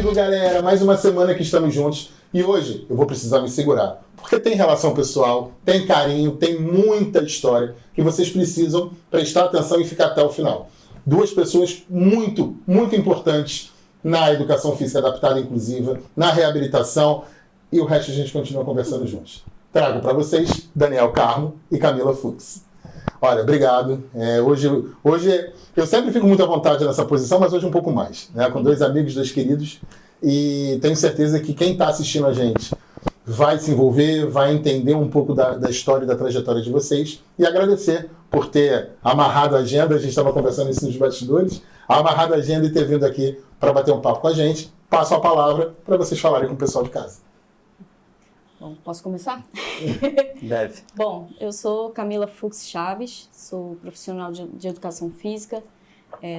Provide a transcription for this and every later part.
comigo, galera. Mais uma semana que estamos juntos. E hoje eu vou precisar me segurar. Porque tem relação pessoal, tem carinho, tem muita história que vocês precisam prestar atenção e ficar até o final. Duas pessoas muito, muito importantes na educação física adaptada e inclusiva, na reabilitação, e o resto a gente continua conversando juntos. Trago para vocês Daniel Carmo e Camila Fux. Olha, obrigado. Hoje eu sempre fico muito à vontade nessa posição, mas hoje um pouco mais, né? Com dois amigos, dois queridos, e tenho certeza que quem está assistindo a gente vai se envolver, vai entender um pouco da história e da trajetória de vocês, e agradecer por ter amarrado a agenda, a gente estava conversando isso nos bastidores, amarrado a agenda e ter vindo aqui para bater um papo com a gente. Passo a palavra para vocês falarem com o pessoal de casa. Bom, posso começar? Deve. Bom, eu sou Camila Fux Chaves, sou profissional de educação física,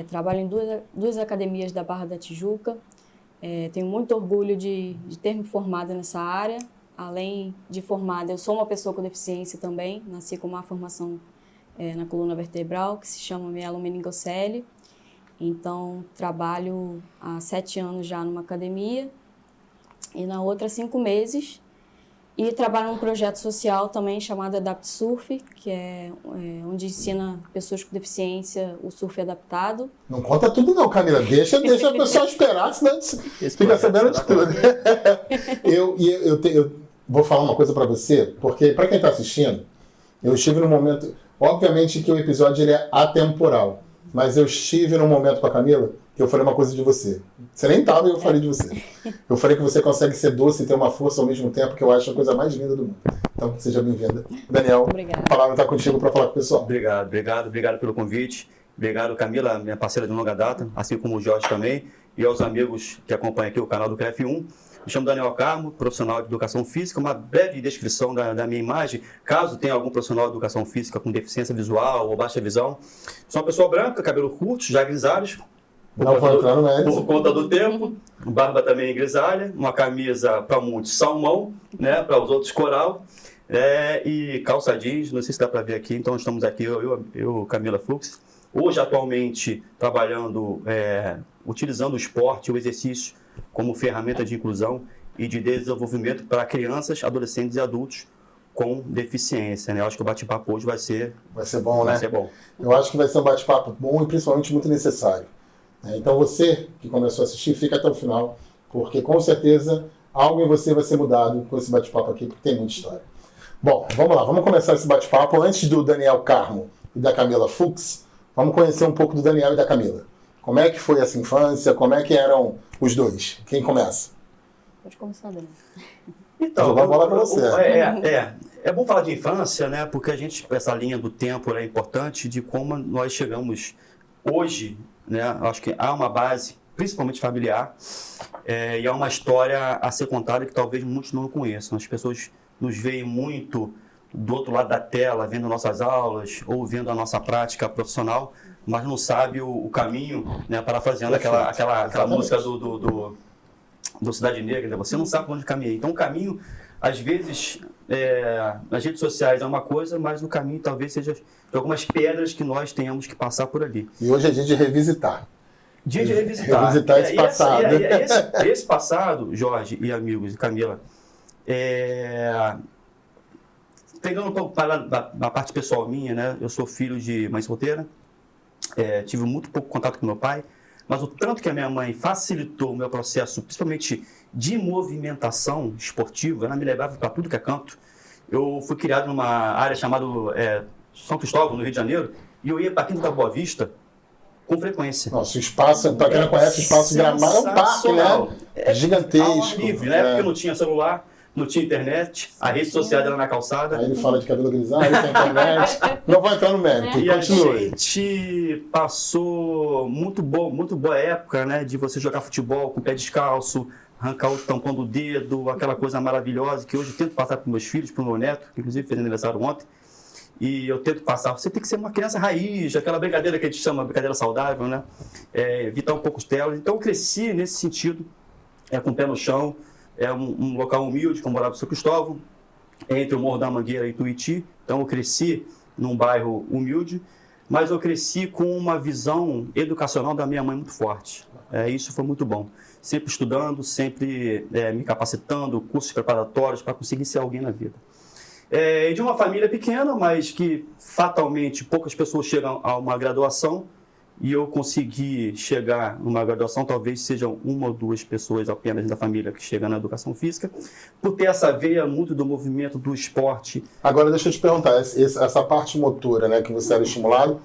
trabalho em duas academias da Barra da Tijuca, tenho muito orgulho de ter me formado nessa área. Além de formada, eu sou uma pessoa com deficiência também, nasci com uma formação na coluna vertebral, que se chama mielomeningocele. Então, trabalho há 7 anos já numa academia e na outra 5 meses. E trabalho num projeto social também chamado Adapt Surf, que é onde ensina pessoas com deficiência o surf adaptado. Não conta tudo não, Camila. Deixa a pessoa esperar, senão fica sabendo de tudo. Eu vou falar uma coisa para você, porque para quem está assistindo, eu estive num momento... Obviamente que o episódio ele é atemporal, mas eu estive num momento com a Camila que eu falei uma coisa de você. Você nem estava e eu falei de você. Eu falei que você consegue ser doce e ter uma força ao mesmo tempo, que eu acho a coisa mais linda do mundo. Então, seja bem-vinda. Daniel, Obrigada. A palavra está contigo para falar com o pessoal. Obrigado pelo convite. Obrigado, Camila, minha parceira de longa data, assim como o Jorge também, e aos amigos que acompanham aqui o canal do CRF1. Me chamo Daniel Carmo, profissional de educação física. Uma breve descrição da minha imagem, caso tenha algum profissional de educação física com deficiência visual ou baixa visão. Sou uma pessoa branca, cabelo curto, já grisalhos, Não vou entrar no mérito. por conta do tempo, barba também grisalha, uma camisa para muitos salmão, né, para os outros coral, e calça jeans, não sei se dá para ver aqui. Então estamos aqui, eu Camila Fux, hoje atualmente trabalhando, utilizando o esporte, o exercício como ferramenta de inclusão e de desenvolvimento para crianças, adolescentes e adultos com deficiência, né? Eu acho que o bate-papo hoje vai ser bom, né? Vai ser bom. Eu acho que vai ser um bate-papo bom e principalmente muito necessário. Então você que começou a assistir, fica até o final, porque com certeza algo em você vai ser mudado com esse bate-papo aqui, porque tem muita história. Bom, vamos lá, vamos começar esse bate-papo. Antes do Daniel Carmo e da Camila Fux, vamos conhecer um pouco do Daniel e da Camila. Como é que foi essa infância? Como é que eram os dois? Quem começa? Pode começar, Daniel. Então, jogar a bola para você. É bom falar de infância, né? Porque a gente, essa linha do tempo é importante de como nós chegamos hoje, né? Acho que há uma base, principalmente familiar, e há uma história a ser contada que talvez muitos não conheçam. As pessoas nos veem muito do outro lado da tela, vendo nossas aulas ou vendo a nossa prática profissional, mas não sabe o caminho, né? Parafraseando aquela música do Cidade Negra, né? Você não sabe onde caminhar. Então o caminho, às vezes, nas redes sociais é uma coisa, mas no caminho talvez seja de algumas pedras que nós tenhamos que passar por ali. E hoje é dia de revisitar. Dia de revisitar. Revisitar esse passado. Esse passado, Jorge e amigos e Camila, pegando um pouco da parte pessoal minha, né? Eu sou filho de mãe solteira, tive muito pouco contato com meu pai, mas o tanto que a minha mãe facilitou o meu processo, principalmente de movimentação esportiva, ela me levava para tudo que é canto. Eu fui criado numa área chamada São Cristóvão, no Rio de Janeiro, e eu ia para Quinta da Boa Vista com frequência. Nossa, o espaço, para quem não conhece, o espaço Gramado é um parque, né? Gigantesco. Ao ar livre, né? Porque não tinha celular, não tinha internet, a rede social era na calçada. Aí ele fala de cabelo grisalho, sem internet. Não vou entrar no mérito, E continue. a gente passou muito boa época, né? De você jogar futebol com o pé descalço, arrancar o tampão do dedo, aquela coisa maravilhosa que hoje eu tento passar para os meus filhos, para o meu neto, que inclusive fez aniversário ontem. E eu tento passar, você tem que ser uma criança raiz, aquela brincadeira que a gente chama de brincadeira saudável, né? Evitar um pouco os telas. Então eu cresci nesse sentido, com o pé no chão, um local humilde, que eu morava em São Cristóvão, entre o Morro da Mangueira e Tuiuti. Então eu cresci num bairro humilde, mas eu cresci com uma visão educacional da minha mãe muito forte. Isso foi muito bom. Sempre estudando, sempre me capacitando, cursos preparatórios para conseguir ser alguém na vida. De uma família pequena, mas que fatalmente poucas pessoas chegam a uma graduação, e eu consegui chegar numa graduação, talvez sejam 1 ou 2 pessoas apenas da família que chegam na educação física, por ter essa veia muito do movimento, do esporte. Agora, deixa eu te perguntar, essa parte motora, né, que você era estimulado,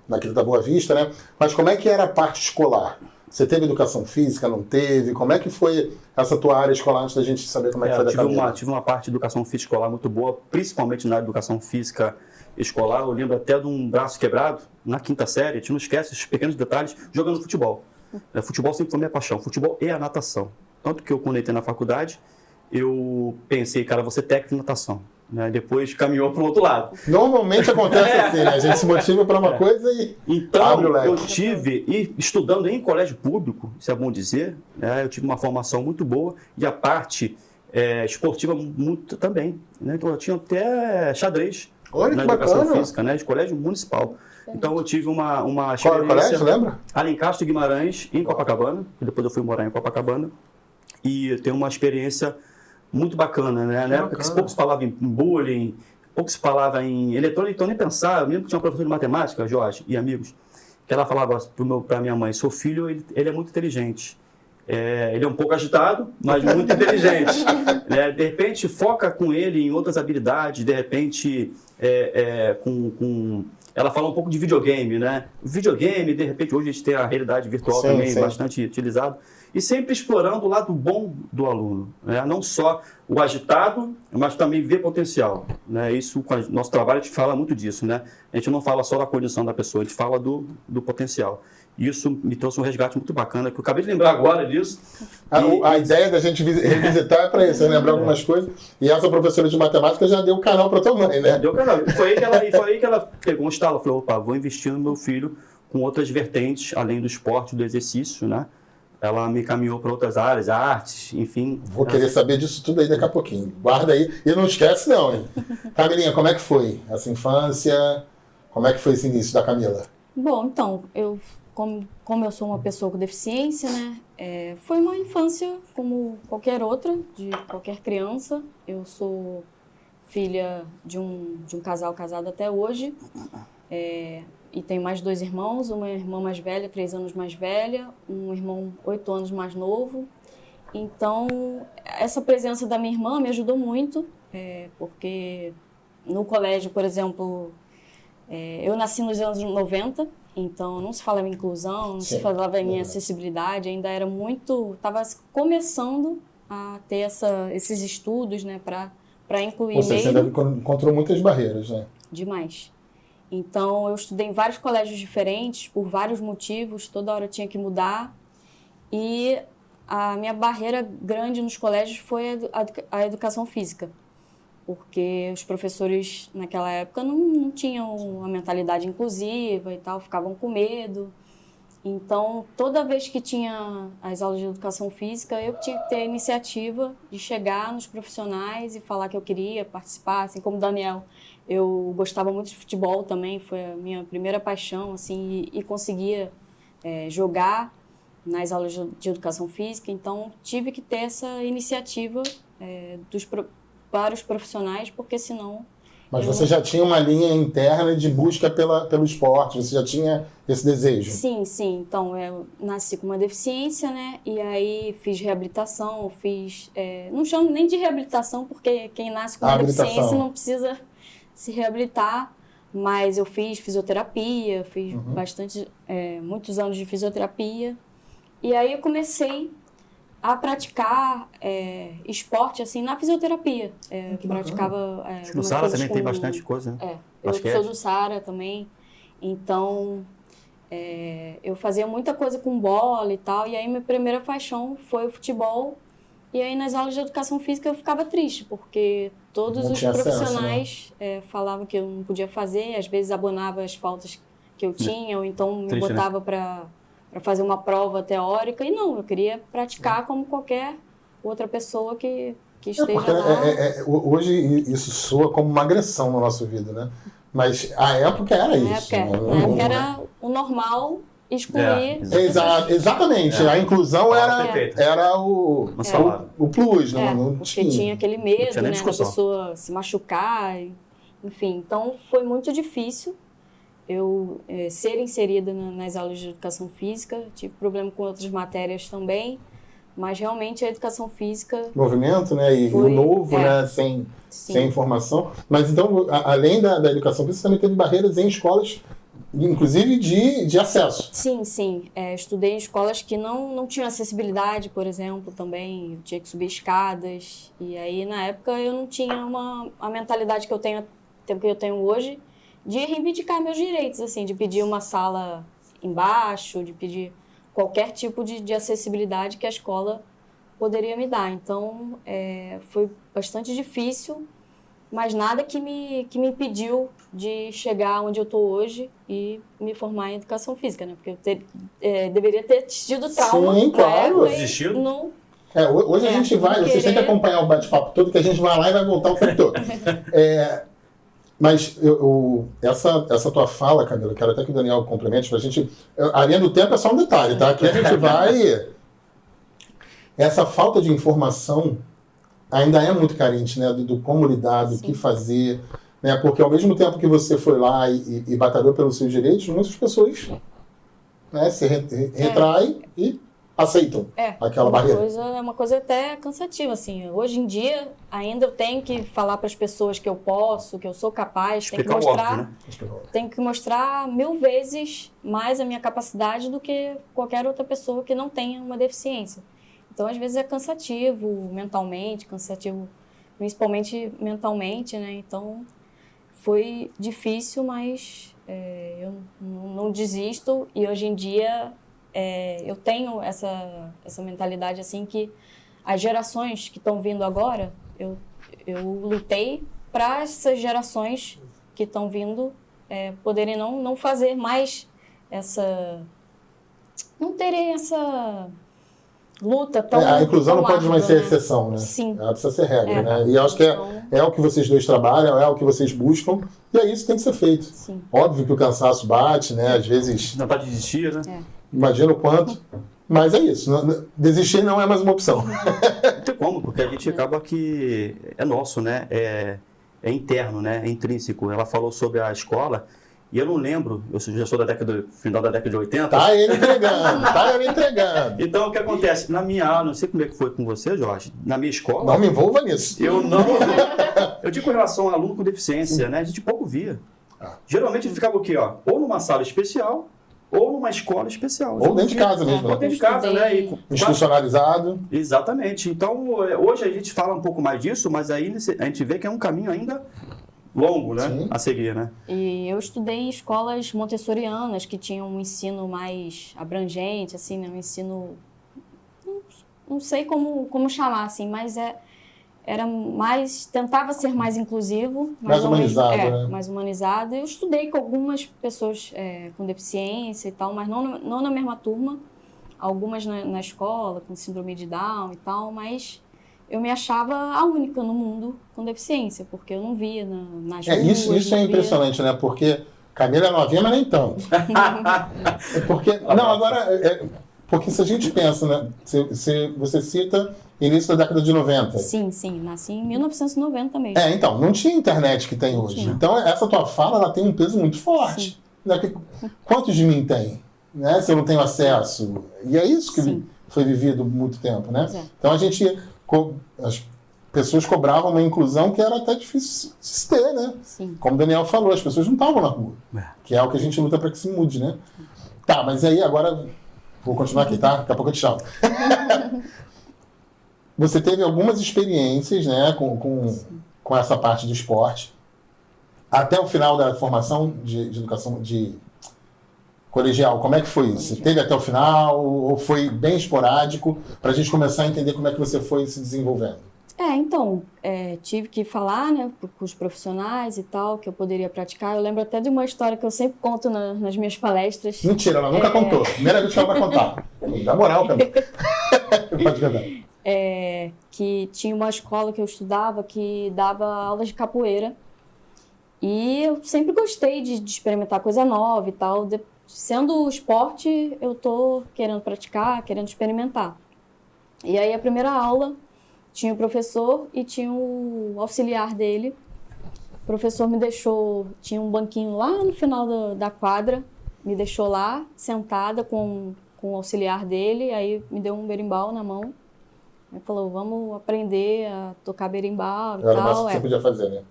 naquele da Boa Vista, né, mas como é que era a parte escolar? Você teve educação física, não teve? Como é que foi essa tua área escolar, antes da gente saber como é que foi da Camila? Tive uma parte de educação física escolar muito boa, principalmente na educação física escolar. Eu lembro até de um braço quebrado na 5ª série, a gente não esquece esses pequenos detalhes, jogando futebol. Futebol sempre foi minha paixão, futebol e a natação. Tanto que eu, quando entrei na faculdade, eu pensei, cara, vou ser técnico de natação. Depois caminhou para o outro lado. Normalmente acontece assim, né? A gente se motiva para uma coisa e abre o leque. Eu tive, e estudando em colégio público, isso é bom dizer, eu tive uma formação muito boa e a parte esportiva muito também. Então eu tinha até xadrez. Olha, na que educação bacana. física, de colégio municipal. Então eu tive uma experiência... Qual era o colégio, lembra? Alencastro Guimarães, em Copacabana, que depois eu fui morar em Copacabana, e tenho uma experiência muito bacana, né? Na época que pouco se falava em bullying, pouco se falava em eletrônica, então nem pensava. Eu lembro que tinha uma professora de matemática, Jorge, e amigos, que ela falava para minha mãe, seu filho, ele é muito inteligente. Ele é um pouco agitado, mas muito inteligente. De repente, foca com ele em outras habilidades, de repente, ela fala um pouco de videogame, né? Videogame, de repente, hoje a gente tem a realidade virtual também bastante utilizado. E sempre explorando o lado bom do aluno, né? Não só o agitado, mas também ver potencial, né? Isso, com o nosso trabalho, a gente fala muito disso, né? A gente não fala só da condição da pessoa, a gente fala do potencial. Isso me trouxe um resgate muito bacana, que eu acabei de lembrar agora disso. A ideia da gente revisitar é para isso, lembrar algumas coisas. E essa professora de matemática já deu canal para tua mãe, né? Deu canal. Foi aí que ela pegou um estalo, falou, opa, vou investir no meu filho com outras vertentes, além do esporte, do exercício, né? Ela me caminhou para outras áreas, artes, enfim. Vou querer saber disso tudo aí daqui a pouquinho. Guarda aí e não esquece não, hein? Camilinha, como é que foi essa infância? Como é que foi esse início da Camila? Bom, então, como eu sou uma pessoa com deficiência, né, foi uma infância como qualquer outra, de qualquer criança. Eu sou filha de um casal casado até hoje, e tenho mais 2 irmãos, uma irmã mais velha, 3 anos mais velha, um irmão 8 anos mais novo. Então, essa presença da minha irmã me ajudou muito, porque no colégio, por exemplo, eu nasci nos anos 90, então não se falava em inclusão, não se falava em acessibilidade, ainda era muito... Estava começando a ter esses estudos, né, para incluir. Você ainda encontrou muitas barreiras, né? Demais. Então, eu estudei em vários colégios diferentes, por vários motivos, toda hora eu tinha que mudar. E a minha barreira grande nos colégios foi a educação física, porque os professores naquela época não tinham a mentalidade inclusiva e tal, ficavam com medo. Então, toda vez que tinha as aulas de educação física, eu tinha que ter a iniciativa de chegar nos profissionais e falar que eu queria participar, assim como o Daniel. Eu gostava muito de futebol também, foi a minha primeira paixão, assim, e conseguia jogar nas aulas de educação física. Então, tive que ter essa iniciativa para os profissionais, porque senão... Mas você já tinha uma linha interna de busca pelo esporte, você já tinha esse desejo? Sim, sim. Então, eu nasci com uma deficiência, né? E aí fiz reabilitação, não chamo nem de reabilitação, porque quem nasce com uma deficiência não precisa se reabilitar, mas eu fiz fisioterapia, fiz muitos anos de fisioterapia. E aí eu comecei a praticar esporte, assim, na fisioterapia. Praticava... no Sara também tem bastante coisa, né? Eu sou do Sara também. Então, eu fazia muita coisa com bola e tal. E aí, minha primeira paixão foi o futebol. E aí, nas aulas de educação física, eu ficava triste, porque todos os profissionais falavam que eu não podia fazer. Às vezes, abonava as faltas que eu tinha, ou então me botava para fazer uma prova teórica, e não, eu queria praticar como qualquer outra pessoa que esteja lá. Hoje isso soa como uma agressão na nossa vida, né? Mas a época era isso. Na época era o normal excluir. Exatamente. A inclusão era o plus. Não porque tinha aquele medo, né, da pessoa se machucar. Enfim, então foi muito difícil eu ser inserida nas aulas de educação física. Tive problema com outras matérias também, mas realmente a educação física... Movimento, né? E o novo, né? Sem informação. Mas então, além da educação física, também teve barreiras em escolas, inclusive de acesso. Sim. Estudei em escolas que não tinham acessibilidade, por exemplo, também. Eu tinha que subir escadas. E aí, na época, eu não tinha a mentalidade que eu tenho hoje de reivindicar meus direitos, assim, de pedir uma sala embaixo, de pedir qualquer tipo de acessibilidade que a escola poderia me dar. Então, foi bastante difícil, mas nada que me impediu de chegar onde eu estou hoje e me formar em educação física, né? Porque eu deveria ter tido trauma. Sim, claro. Hoje a gente vai, vocês têm que acompanhar o bate-papo todo, que a gente vai lá e vai voltar o tempo todo. Mas essa tua fala, Camila, quero até que o Daniel complemente pra gente. A linha do tempo é só um detalhe, tá? Aqui a gente vai... Essa falta de informação ainda é muito carente, né? Do como lidar, do que fazer, né? Porque ao mesmo tempo que você foi lá e batalhou pelos seus direitos, muitas pessoas, né, se retraem e aceitam aquela barreira. É uma coisa até cansativa, assim. Hoje em dia, ainda eu tenho que falar para as pessoas que eu posso, que eu sou capaz, tenho que mostrar 1000 vezes mais a minha capacidade do que qualquer outra pessoa que não tenha uma deficiência. Então, às vezes é cansativo mentalmente, principalmente mentalmente, né? Então, foi difícil, mas eu não desisto. E hoje em dia, eu tenho essa mentalidade, assim, que as gerações que estão vindo agora, eu lutei para essas gerações que estão vindo poderem não fazer mais não terem essa... luta tão... A inclusão não pode mais ser exceção, né? Sim. Ela precisa ser regra, né? E acho que é o que vocês dois trabalham, é o que vocês buscam, e é isso que tem que ser feito. Sim. Óbvio que o cansaço bate, né? Às vezes... Não pode desistir, né? Imagina o quanto. Mas é isso. Desistir não é mais uma opção. Não tem como, porque a gente acaba que é nosso, né? É interno, né? É intrínseco. Ela falou sobre a escola... E eu não lembro, eu já sou final da década de 80. Tá ele entregando. Então, o que acontece? Na minha aula, não sei como é que foi com você, Jorge, na minha escola... Não me envolva nisso. Eu digo com relação a aluno com deficiência, né? A gente pouco via. Geralmente ele ficava o quê, ó? Ou numa sala especial, ou numa escola especial. Ou dentro de casa mesmo. Ou dentro de casa, né? Institucionalizado. Exatamente. Então, hoje a gente fala um pouco mais disso, mas aí a gente vê que é um caminho ainda... longo, né? Sim. A seguir, né? E eu estudei em escolas montessorianas que tinham um ensino mais abrangente, assim, né? Um ensino... Não sei como chamar, assim, mas era mais... Tentava ser mais inclusivo. Mais humanizado, né? Mais humanizado. Eu estudei com algumas pessoas com deficiência e tal, mas não na mesma turma. Algumas na escola, com síndrome de Down e tal, mas... eu me achava a única no mundo com deficiência, porque eu não via nas ruas. Isso é impressionante, né? Porque Camila é novinha, mas nem tanto. Porque se a gente pensa, né? Você cita início da década de 90. Sim. Nasci em 1990 mesmo. Então, não tinha internet que tem hoje. Então, essa tua fala, ela tem um peso muito forte. Né? Quantos de mim tem? Né? Se eu não tenho acesso? E é isso que foi vivido muito tempo, né? Então, as pessoas cobravam uma inclusão que era até difícil de se ter, né? Sim. Como o Daniel falou, as pessoas não estavam na rua. Que é o que a gente luta para que se mude, né? Tá, mas aí agora... Vou continuar aqui, tá? Daqui a pouco eu te chamo. Você teve algumas experiências, né? Com essa parte do esporte. Até o final da formação de educação de colegial, como é que foi isso? Você teve até o final ou foi bem esporádico para a gente começar a entender como é que você foi se desenvolvendo? Então, tive que falar, né, com os profissionais e tal, que eu poderia praticar. Eu lembro até de uma história que eu sempre conto nas minhas palestras. Mentira, ela nunca contou. Primeira vez que ela vai contar. Dá moral, Camila. Pode contar. Que tinha uma escola que eu estudava que dava aulas de capoeira. E eu sempre gostei de experimentar coisa nova e tal. Sendo o esporte, eu tô querendo praticar, querendo experimentar. E aí a primeira aula tinha o professor e tinha o auxiliar dele. O professor me deixou, tinha um banquinho lá no final da quadra, me deixou lá, sentada com o auxiliar dele, aí me deu um berimbau na mão. Ele falou, vamos aprender a tocar berimbau e tal. Era o máximo que você podia fazer, né?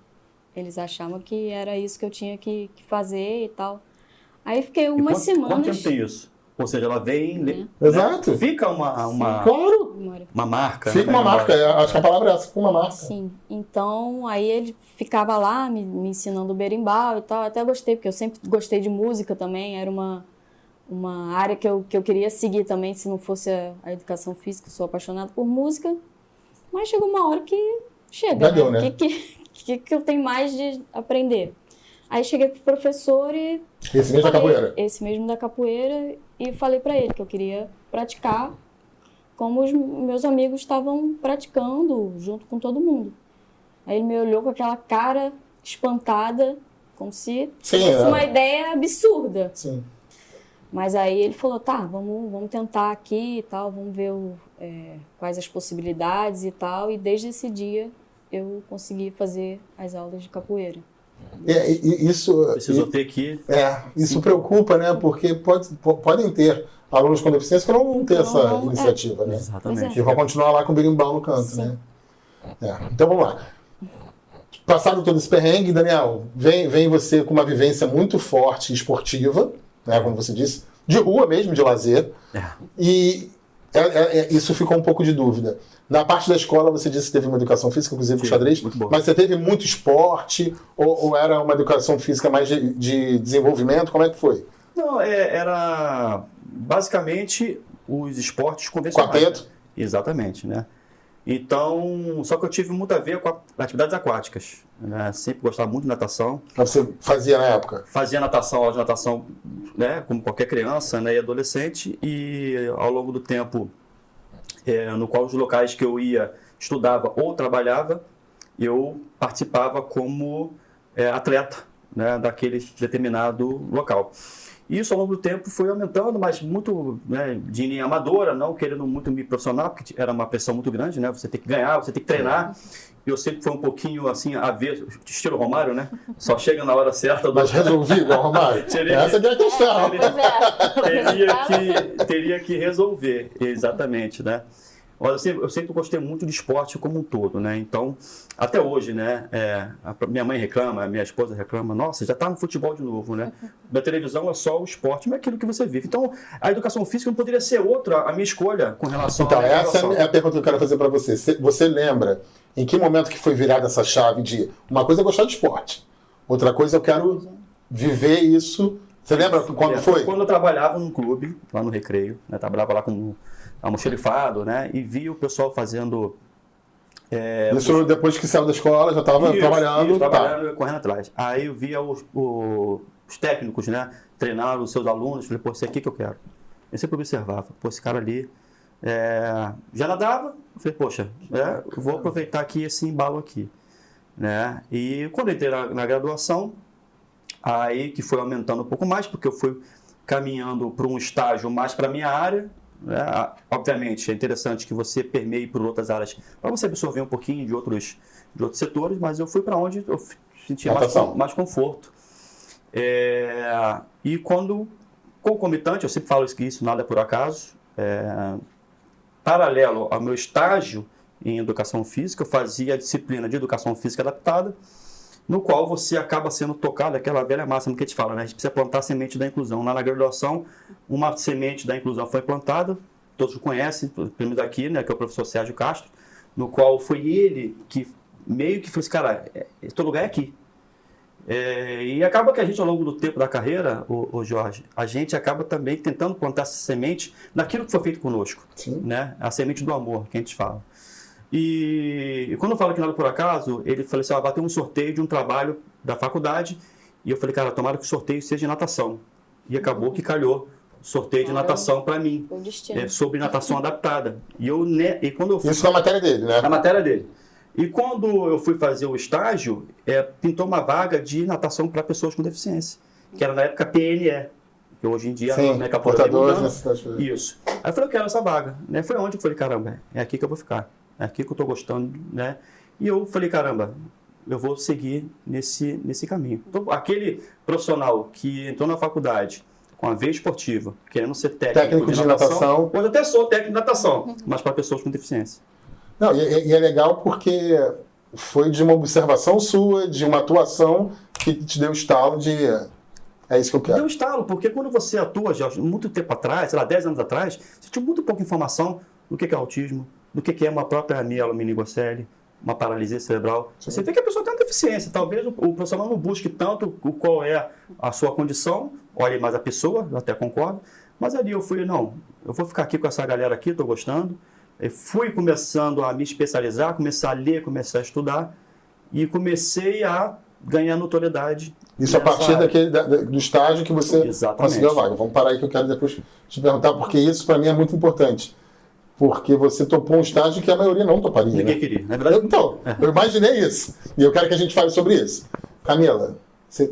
Eles achavam que era isso que eu tinha que fazer e tal. Aí fiquei umas semanas... Quanto tempo tem isso? Ou seja, ela vem... Né? Exato. Fica Claro. uma marca. Fica uma marca. Acho que a palavra é essa, fica uma marca. Sim. Então, aí ele ficava lá me ensinando o berimbau e tal. Até gostei, porque eu sempre gostei de música também. Era uma área que eu queria seguir também, se não fosse a educação física. Eu sou apaixonada por música. Mas chegou uma hora que chega, Deu, né? né? O que eu tenho mais de aprender? Aí cheguei pro professor e... Esse mesmo da capoeira? Esse mesmo da capoeira. E falei pra ele que eu queria praticar como os meus amigos estavam praticando, junto com todo mundo. Aí ele me olhou com aquela cara espantada, como se fosse uma ideia absurda. Sim. Mas aí ele falou, tá, vamos tentar aqui e tal, vamos ver quais as possibilidades e tal. E desde esse dia eu consegui fazer as aulas de capoeira. Isso precisou ter que... Isso preocupa, né? Porque podem ter alunos com deficiência que não vão ter essa iniciativa, né? Exatamente. E vão continuar lá com o berimbau no canto, né? Então vamos lá. Passado todo esse perrengue, Daniel, vem você com uma vivência muito forte e esportiva, né? Como você disse, de rua mesmo, de lazer. E isso ficou um pouco de dúvida. Na parte da escola, você disse que teve uma educação física, inclusive com xadrez, mas você teve muito esporte ou era uma educação física mais de desenvolvimento? Como é que foi? Não, era basicamente os esportes convencionais. Quarteto? Né? Exatamente, né? Então, só que eu tive muito a ver com atividades aquáticas, né? Sempre gostava muito de natação. Você fazia na época? Fazia natação, aula de natação, né? Como qualquer criança, né? E adolescente, e ao longo do tempo... no qual os locais que eu ia, estudava ou trabalhava, eu participava como atleta, né, daquele determinado local. Isso ao longo do tempo foi aumentando, mas muito, né, de linha amadora, não querendo muito me profissional, porque era uma pressão muito grande, né? Você tem que ganhar, você tem que treinar. Eu sempre fui um pouquinho assim, a ver, estilo Romário, né? Só chega na hora certa. Mas resolvido, Romário? Essa é a questão. Teria que resolver, exatamente, né? Olha, eu sempre gostei muito de esporte como um todo, né? Então, até hoje, né? Minha mãe reclama, minha esposa reclama, nossa, já está no futebol de novo, né? Na televisão é só o esporte, mas é aquilo que você vive. Então, a educação física não poderia ser outra a minha escolha com relação à essa é a pergunta que eu quero fazer para você. Você lembra em que momento que foi virada essa chave de uma coisa é gostar de esporte, outra coisa eu quero viver isso? Você lembra quando foi? Quando eu trabalhava num clube, lá no Recreio, né? Trabalhava lá com almoxerifado, né? E vi o pessoal fazendo... Isso depois que saiu da escola, já estava trabalhando. Correndo atrás. Aí eu via os técnicos, né? Treinar os seus alunos. Falei, pô, esse aqui que eu quero. Eu sempre observava. Pô, esse cara ali já nadava. Eu falei, poxa, eu vou aproveitar aqui esse embalo aqui. Né? E quando eu entrei na graduação, aí que foi aumentando um pouco mais, porque eu fui caminhando para um estágio mais para a minha área. Obviamente, é interessante que você permeie por outras áreas para você absorver um pouquinho de outros setores, mas eu fui para onde eu sentia mais conforto. E quando concomitante, eu sempre falo que isso nada é por acaso, paralelo ao meu estágio em educação física, eu fazia a disciplina de educação física adaptada, no qual você acaba sendo tocado, aquela velha máxima que a gente fala, né? A gente precisa plantar a semente da inclusão. Lá na graduação, uma semente da inclusão foi plantada, todos conhecem, pelo menos aqui, né? Que é o professor Sérgio Castro, no qual foi ele que meio que falou assim, cara, esse lugar é aqui. E acaba que a gente, ao longo do tempo da carreira, o Jorge, a gente acaba também tentando plantar essa semente naquilo que foi feito conosco. Sim. Né? A semente do amor, que a gente fala. E quando eu falo que nada por acaso, ele falou assim, vai ter um sorteio de um trabalho da faculdade, e eu falei, cara, tomara que o sorteio seja de natação. E acabou que calhou o sorteio de natação para mim, sobre natação adaptada. E quando eu fui... Isso na matéria dele, né? Na matéria dele. E quando eu fui fazer o estágio, pintou uma vaga de natação para pessoas com deficiência, que era na época PNE, que hoje em dia Sim, né, que a portadores mudando. necessidade. Isso. Aí eu falei, eu quero essa vaga. Né? Foi onde eu falei, caramba, é aqui que eu vou ficar. É aqui que eu estou gostando, né? E eu falei, caramba, eu vou seguir nesse caminho. Então, aquele profissional que entrou na faculdade com a veia esportiva, querendo ser técnico de natação. Hoje eu até sou técnico de natação, mas para pessoas com deficiência. Não, e é legal porque foi de uma observação sua, de uma atuação que te deu estalo de é isso que eu quero. Deu estalo, porque quando você atua, já muito tempo atrás, sei lá, 10 anos atrás, você tinha muito pouca informação do que é autismo, do que é uma própria mielomeningocele, uma paralisia cerebral. Sim. Você vê que a pessoa tem uma deficiência. Talvez o profissional não busque tanto qual é a sua condição, olhe mais a pessoa, eu até concordo, mas ali eu fui, não, eu vou ficar aqui com essa galera aqui, estou gostando. Eu fui começando a me especializar, começar a ler, começar a estudar e comecei a ganhar notoriedade. Isso a partir do estágio que você conseguiu a vaga. Vamos parar aí que eu quero depois te perguntar, porque isso para mim é muito importante. Porque você topou um estágio que a maioria não toparia. Ninguém queria. Na verdade, então, eu imaginei isso. E eu quero que a gente fale sobre isso. Camila,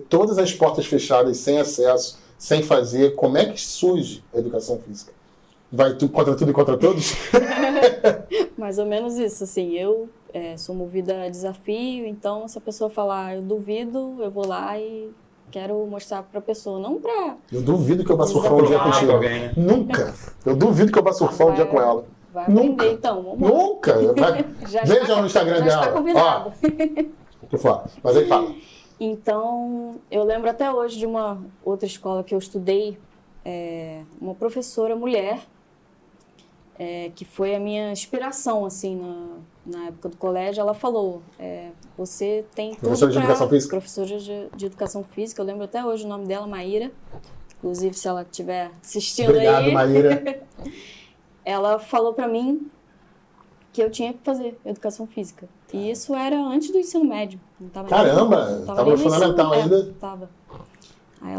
todas as portas fechadas, sem acesso, sem fazer, como é que surge a educação física? Vai contra tudo e contra todos? Mais ou menos isso, assim, eu sou movida a desafio, então se a pessoa falar, eu duvido, eu vou lá e quero mostrar para a pessoa, não para... Eu duvido que eu vá surfar um dia contigo. Né? Nunca. Eu duvido que eu vá surfar um dia com ela. Vai aprender, então. Vamos lá. Nunca. Veja no Instagram dela. Já está convidado. Mas aí fala. Então, eu lembro até hoje de uma outra escola que eu estudei, uma professora mulher, que foi a minha inspiração, assim, na época do colégio. Ela falou, você tem tudo Professora de Educação Física? Professora de Educação Física. Eu lembro até hoje o nome dela, Maíra. Inclusive, se ela estiver assistindo. Obrigado, aí. Maíra. Ela falou para mim que eu tinha que fazer Educação Física. E isso era antes do ensino médio. Não tava estava no fundamental ainda. Tava.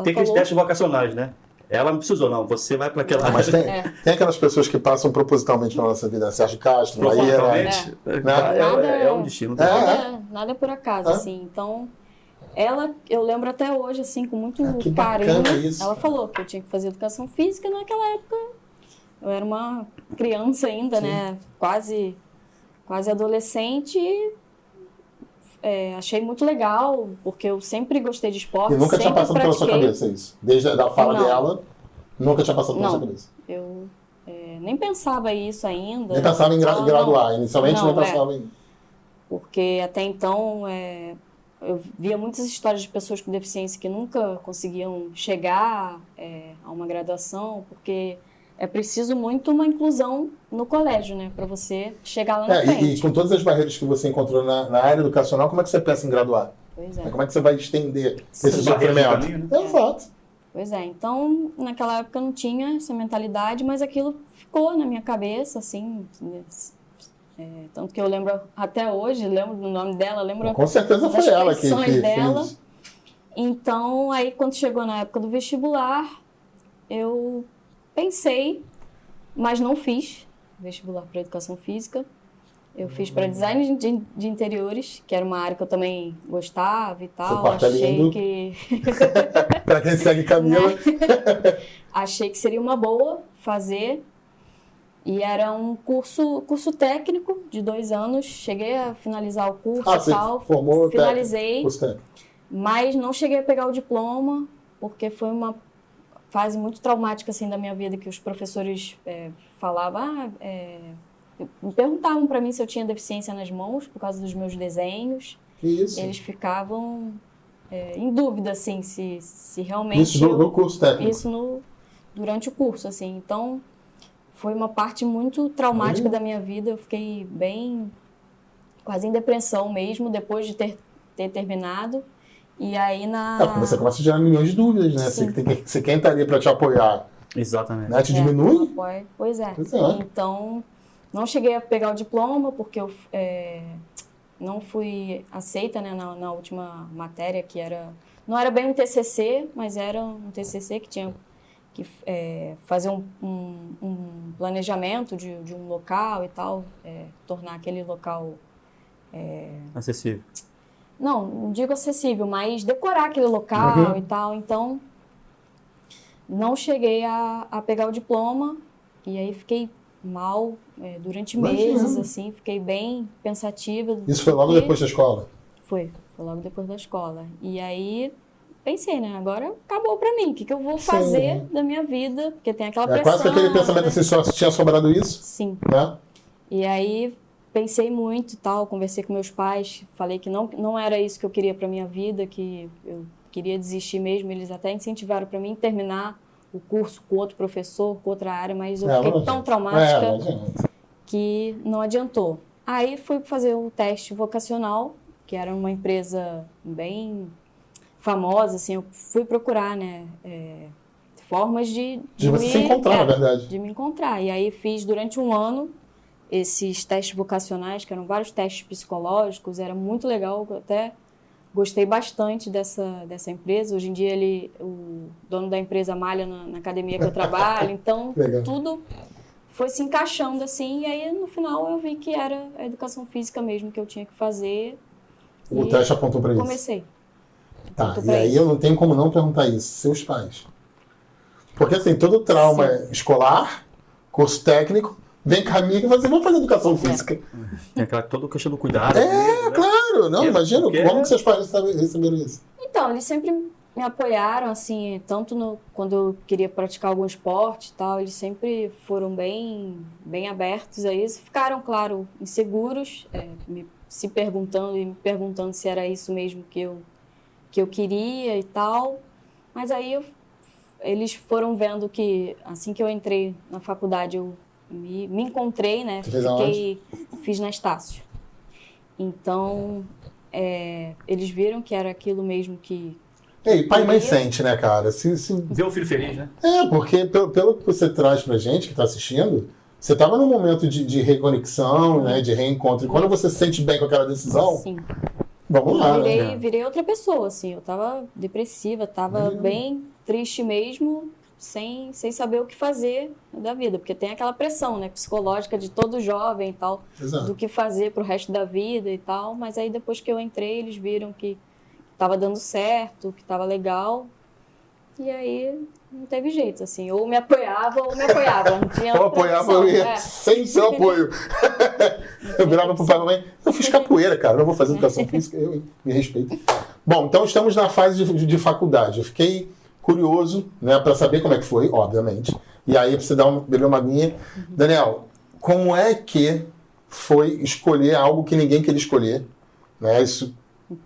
Tem aqueles testes vocacionais, né? Ela não precisou, não. Você vai para aquela... Mas tem aquelas pessoas que passam propositalmente na nossa vida. Sérgio Castro, Maíra. É um destino. Nada é por acaso, assim. Então, eu lembro até hoje, assim, com muito carinho. Ela falou que eu tinha que fazer Educação Física. Naquela época, eu era uma criança ainda, sim, né? Quase adolescente. Achei muito legal, porque eu sempre gostei de esporte. E nunca tinha passado pela sua cabeça isso? Desde a fala dela, nunca tinha passado pela sua cabeça? Eu nem pensava isso ainda. Nem pensava em graduar, inicialmente não pensava em... Porque até então, eu via muitas histórias de pessoas com deficiência que nunca conseguiam chegar a uma graduação, porque... É preciso muito uma inclusão no colégio, né? Para você chegar lá na frente. E com todas as barreiras que você encontrou na área educacional, como é que você pensa em graduar? Pois é. Como é que você vai estender esse sofrimento? Né? Exato. Pois é. Então, naquela época eu não tinha essa mentalidade, mas aquilo ficou na minha cabeça, assim. Tanto que eu lembro até hoje, lembro do nome dela, lembro... Com certeza foi ela que dela. Fez. Então, aí quando chegou na época do vestibular, eu... pensei, mas não fiz vestibular para Educação Física. Eu fiz para Design de Interiores, que era uma área que eu também gostava e tal. Achei que... Para quem segue Camila. Achei que seria uma boa fazer. E era um curso técnico de 2 anos. Cheguei a finalizar o curso e tal. Formou finalizei, mas não cheguei a pegar o diploma, porque foi uma fase muito traumática assim da minha vida, que os professores falavam, me perguntavam para mim se eu tinha deficiência nas mãos por causa dos meus desenhos. Isso. Eles ficavam em dúvida assim se realmente isso no curso técnico. Isso durante o curso, assim. Então foi uma parte muito traumática da minha vida. Eu fiquei quase em depressão mesmo depois de ter terminado. E aí você começa a gerar milhões de dúvidas, né? Você quem estaria para te apoiar? Exatamente. Né? Te diminui? Pois é. Então, não cheguei a pegar o diploma, porque eu não fui aceita, né, na última matéria, que não era bem um TCC, mas era um TCC que tinha que fazer um planejamento de um local e tal, tornar aquele local Acessível. Não digo acessível, mas decorar aquele local e tal. Então, não cheguei a pegar o diploma e aí fiquei mal durante meses, assim, fiquei bem pensativa. Isso foi logo depois da escola? Foi logo depois da escola. E aí pensei, né, agora acabou pra mim, o que eu vou fazer da minha vida? Porque tem aquela pressão. Quase que aquele pensamento assim, só tinha sobrado isso? Sim. Né? E aí pensei muito e tal, conversei com meus pais, falei que não era isso que eu queria pra minha vida, que eu queria desistir mesmo. Eles até incentivaram pra mim terminar o curso com outro professor, com outra área, mas eu fiquei tão traumática que não adiantou. Aí fui fazer o teste vocacional, que era uma empresa bem famosa, assim, eu fui procurar, né, formas de você se encontrar, na verdade. De me encontrar. E aí fiz durante um ano esses testes vocacionais, que eram vários testes psicológicos, era muito legal, eu até gostei bastante dessa empresa. Hoje em dia o dono da empresa malha na academia que eu trabalho, então tudo foi se encaixando assim, e aí no final eu vi que era a educação física mesmo que eu tinha que fazer. O teste apontou para isso? Comecei. Tá, e aí eu não tenho como não perguntar isso, seus pais. Porque assim, todo trauma escolar, curso técnico, vem caminho e você vai fazer educação física. Tem aquela toda a questão do cuidado. Claro, não, imagina, como que seus pais receberam isso? Então, eles sempre me apoiaram, assim, tanto quando eu queria praticar algum esporte e tal, eles sempre foram bem abertos a isso. Ficaram, claro, inseguros, se perguntando e me perguntando se era isso mesmo que eu queria e tal. Mas aí eles foram vendo que, assim que eu entrei na faculdade, eu me encontrei, né? Fiz na Estácio. Então, eles viram que era aquilo mesmo que... pai e mãe sente, né, cara? Ver o filho feliz, né? Porque pelo que você traz pra gente, que tá assistindo, você tava num momento de reconexão, né, de reencontro. E quando você se sente bem com aquela decisão, sim, vamos lá. Virei outra pessoa, assim. Eu tava depressiva, tava bem triste mesmo, sem saber o que fazer da vida. Porque tem aquela pressão, né, psicológica de todo jovem e tal, do que fazer pro resto da vida e tal. Mas aí depois que eu entrei, eles viram que tava dando certo, que tava legal. E aí não teve jeito, assim. Ou me apoiava ou me apoiava. Não tinha ou apoiava, eu ia sem seu apoio. Eu virava pro pai e mãe, eu fiz capoeira, cara, não vou fazer educação física, eu me respeito. Bom, então estamos na fase de faculdade. Eu fiquei curioso, né, para saber como é que foi, obviamente. E aí, pra você beber uma aguinha. Daniel, como é que foi escolher algo que ninguém queria escolher? Né, isso...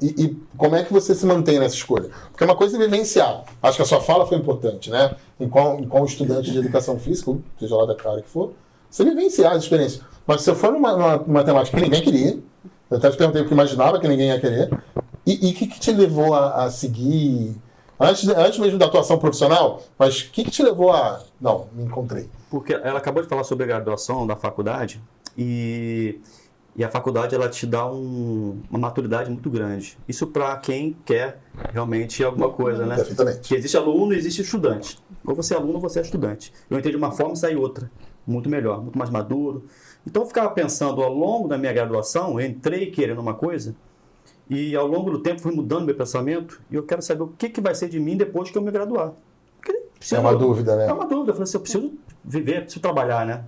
E como é que você se mantém nessa escolha? Porque é uma coisa é vivenciar. Acho que a sua fala foi importante, né? Enquanto estudante de educação física, seja lá da cara que for, você vivenciar as experiências. Mas se você for numa temática que ninguém queria, eu até te perguntei o que imaginava que ninguém ia querer, e o que te levou a seguir, antes mesmo da atuação profissional, mas o que te levou a... Não, me encontrei. Porque ela acabou de falar sobre a graduação da faculdade, e a faculdade ela te dá uma maturidade muito grande. Isso para quem quer realmente alguma coisa, né? Perfeitamente. Porque existe aluno e existe estudante. Ou você é aluno ou você é estudante. Eu entrei de uma forma e saí outra. Muito melhor, muito mais maduro. Então eu ficava pensando ao longo da minha graduação, eu entrei querendo uma coisa, e ao longo do tempo fui mudando meu pensamento, e eu quero saber o que vai ser de mim depois que eu me graduar. É uma dúvida, né? É uma dúvida. Eu falei assim, eu preciso viver, preciso trabalhar, né?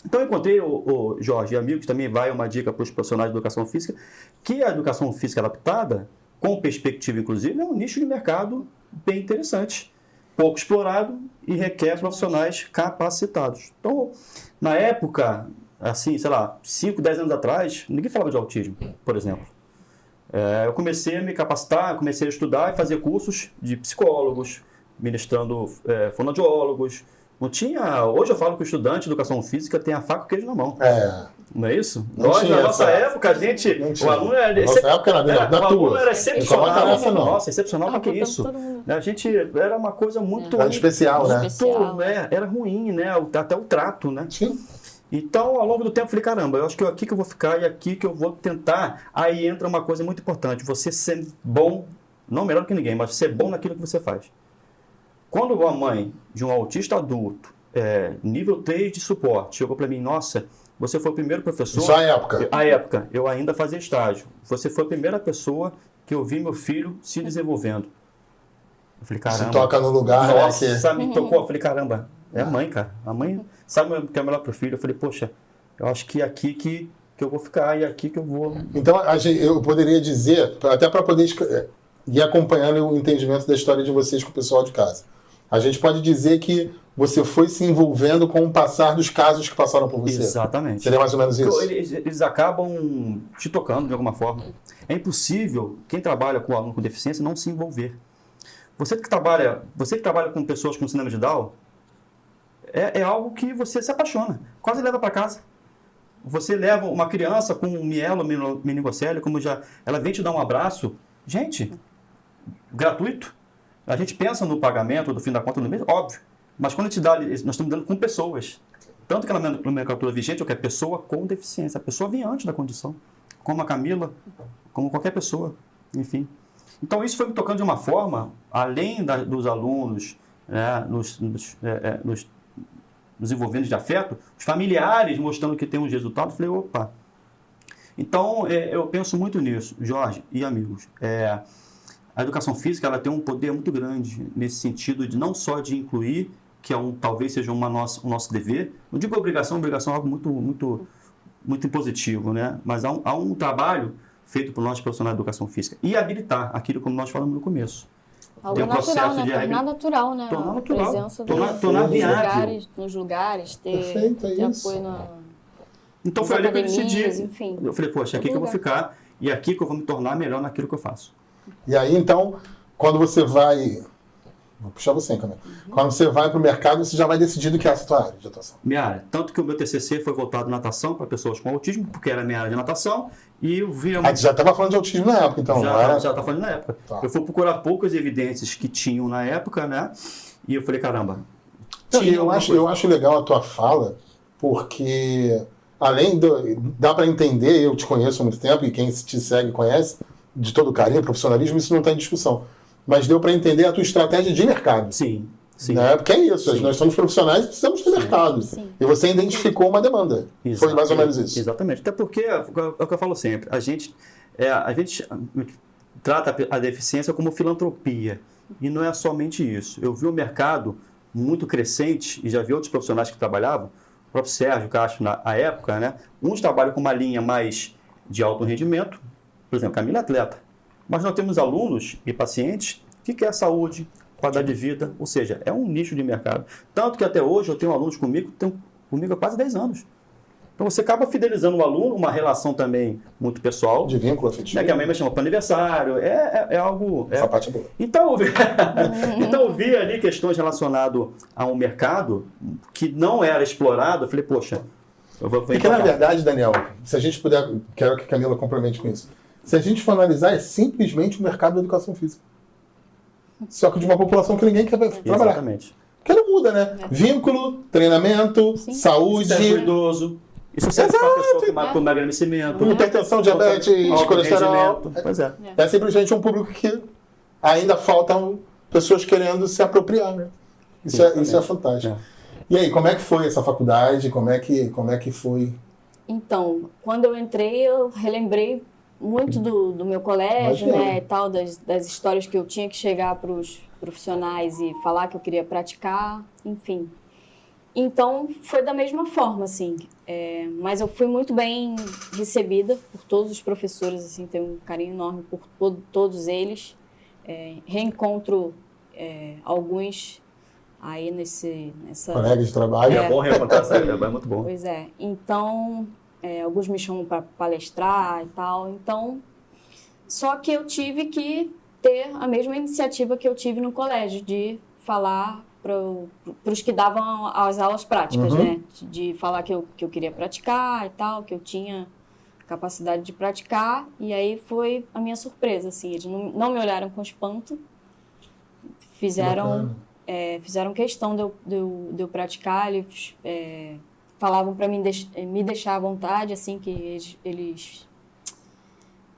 Então eu encontrei o Jorge e amigos, também vai uma dica para os profissionais de educação física, que a educação física adaptada, com perspectiva inclusive, é um nicho de mercado bem interessante, pouco explorado e requer profissionais capacitados. Então, na época, assim, sei lá, 5, 10 anos atrás, ninguém falava de autismo, por exemplo. Eu comecei a me capacitar, comecei a estudar e fazer cursos de psicólogos, ministrando fonoaudiólogos. Não tinha... Hoje eu falo que o estudante de educação física tem a faca e o queijo na mão. Não é isso? Nós, na nossa época, a gente... O aluno era... Nossa época era o aluno era excepcional. Nossa, excepcional, o que é isso? A gente... Era uma coisa muito... Era especial, né? Era ruim, né? Até o trato, né? Sim. Então, ao longo do tempo, eu falei, caramba, eu acho que é aqui que eu vou ficar e aqui que eu vou tentar. Aí entra uma coisa muito importante. Você ser bom, não melhor que ninguém, mas ser bom naquilo que você faz. Quando uma mãe de um autista adulto, nível 3 de suporte, chegou para mim, nossa, Você foi o primeiro professor... Isso à época. À época, eu ainda fazia estágio. Você foi a primeira pessoa que eu vi meu filho se desenvolvendo. Eu falei, caramba... Se toca no lugar, nossa, me tocou. Eu falei, caramba, é a mãe, cara. A mãe sabe o que é melhor pro filho. Eu falei, poxa, eu acho que é aqui que eu vou ficar e é aqui que eu vou... Então, eu poderia dizer, até para poder ir acompanhando o entendimento da história de vocês com o pessoal de casa. A gente pode dizer que você foi se envolvendo com o passar dos casos que passaram por você. Exatamente. Seria mais ou menos isso? Eles acabam te tocando de alguma forma. É impossível quem trabalha com aluno com deficiência não se envolver. Você que trabalha com pessoas com síndrome de Down, é algo que você se apaixona. Quase leva para casa. Você leva uma criança com mielo, meningocele, como já ela vem te dar um abraço. Gente, gratuito. A gente pensa no pagamento, do fim da conta do mês, óbvio. Mas quando a gente dá, nós estamos dando com pessoas. Tanto que na nomenclatura vigente, eu quero pessoa com deficiência. A pessoa vem antes da condição. Como a Camila, como qualquer pessoa. Enfim. Então, isso foi me tocando de uma forma, além dos alunos, né, nos envolvendo de afeto, os familiares mostrando que tem uns resultados. Eu falei, opa. Então, eu penso muito nisso, Jorge e amigos. A educação física ela tem um poder muito grande nesse sentido de não só de incluir, que talvez seja o nosso dever. Não digo obrigação é algo muito impositivo, né? Mas há um trabalho feito por nós profissionais de educação física e habilitar aquilo como nós falamos no começo. Algo natural, né? Tornar natural, né? Tornar a natural. presença nos lugares, ter apoio Então foi ali que eu decidi. Enfim, eu falei, poxa, aqui que eu vou ficar e aqui que eu vou me tornar melhor naquilo que eu faço. E aí, então, quando você vai... Vou puxar você, Camila. Quando você vai para o mercado, você já vai decidindo que é a sua área de atuação. Minha área. Tanto que o meu TCC foi voltado à natação para pessoas com autismo, porque era a minha área de natação, e eu vi... Ah, você já estava falando de autismo na época, então? Já estava falando na época. Tá. Eu fui procurar poucas evidências que tinham na época, né? E eu falei, caramba... Então, eu acho legal a tua fala, porque além dá para entender, eu te conheço há muito tempo, e quem te segue conhece, de todo carinho, profissionalismo, isso não está em discussão. Mas deu para entender a tua estratégia de mercado. Sim. Né? Porque é isso, nós somos profissionais e precisamos ter mercado. Sim. E você identificou uma demanda. Foi mais ou menos isso. Exatamente. Até porque, é o que eu falo sempre, a gente trata a deficiência como filantropia. E não é somente isso. Eu vi o mercado muito crescente, e já vi outros profissionais que trabalhavam, o próprio Sérgio Castro, na época, né? Uns trabalham com uma linha mais de alto rendimento, por exemplo, Camila é atleta. Mas nós temos alunos e pacientes que querem saúde, qualidade de vida, ou seja, é um nicho de mercado. Tanto que até hoje eu tenho alunos comigo que estão comigo há quase 10 anos. Então você acaba fidelizando o aluno, uma relação também muito pessoal. De vínculo afetivo. Que a mãe me chama para aniversário, é algo... Essa parte é boa. Então eu vi ali questões relacionadas a um mercado que não era explorado. Eu falei, poxa, eu vou... Porque na verdade, Daniel, se a gente puder, quero que a Camila complemente com isso. Se a gente for analisar, é simplesmente o mercado da educação física. Só que de uma população que ninguém quer trabalhar. Exatamente. Porque não muda, né? Vínculo, treinamento, saúde. Isso é idoso. Isso serve para a pessoa com emagrecimento. Hipertensão, diabetes, colesterol. Pois é. É simplesmente um público que ainda faltam pessoas querendo se apropriar, né? Isso é fantástico. E aí, como é que foi essa faculdade? Como é que foi? Então, quando eu entrei, eu relembrei muito do meu colégio, né, e tal, das histórias que eu tinha que chegar para os profissionais e falar que eu queria praticar, enfim. Então, foi da mesma forma, assim, mas eu fui muito bem recebida por todos os professores, assim, tenho um carinho enorme por todos eles. Reencontro alguns aí nessa... Colegas de trabalho. É bom reencontrar, é muito bom. Pois é, então... alguns me chamam para palestrar e tal, então, só que eu tive que ter a mesma iniciativa que eu tive no colégio, de falar para os que davam as aulas práticas, né, de falar que eu queria praticar e tal, que eu tinha capacidade de praticar, e aí foi a minha surpresa, assim, eles não me olharam com espanto, fizeram questão de eu praticar, eles... falavam para mim me deixar à vontade, assim, que eles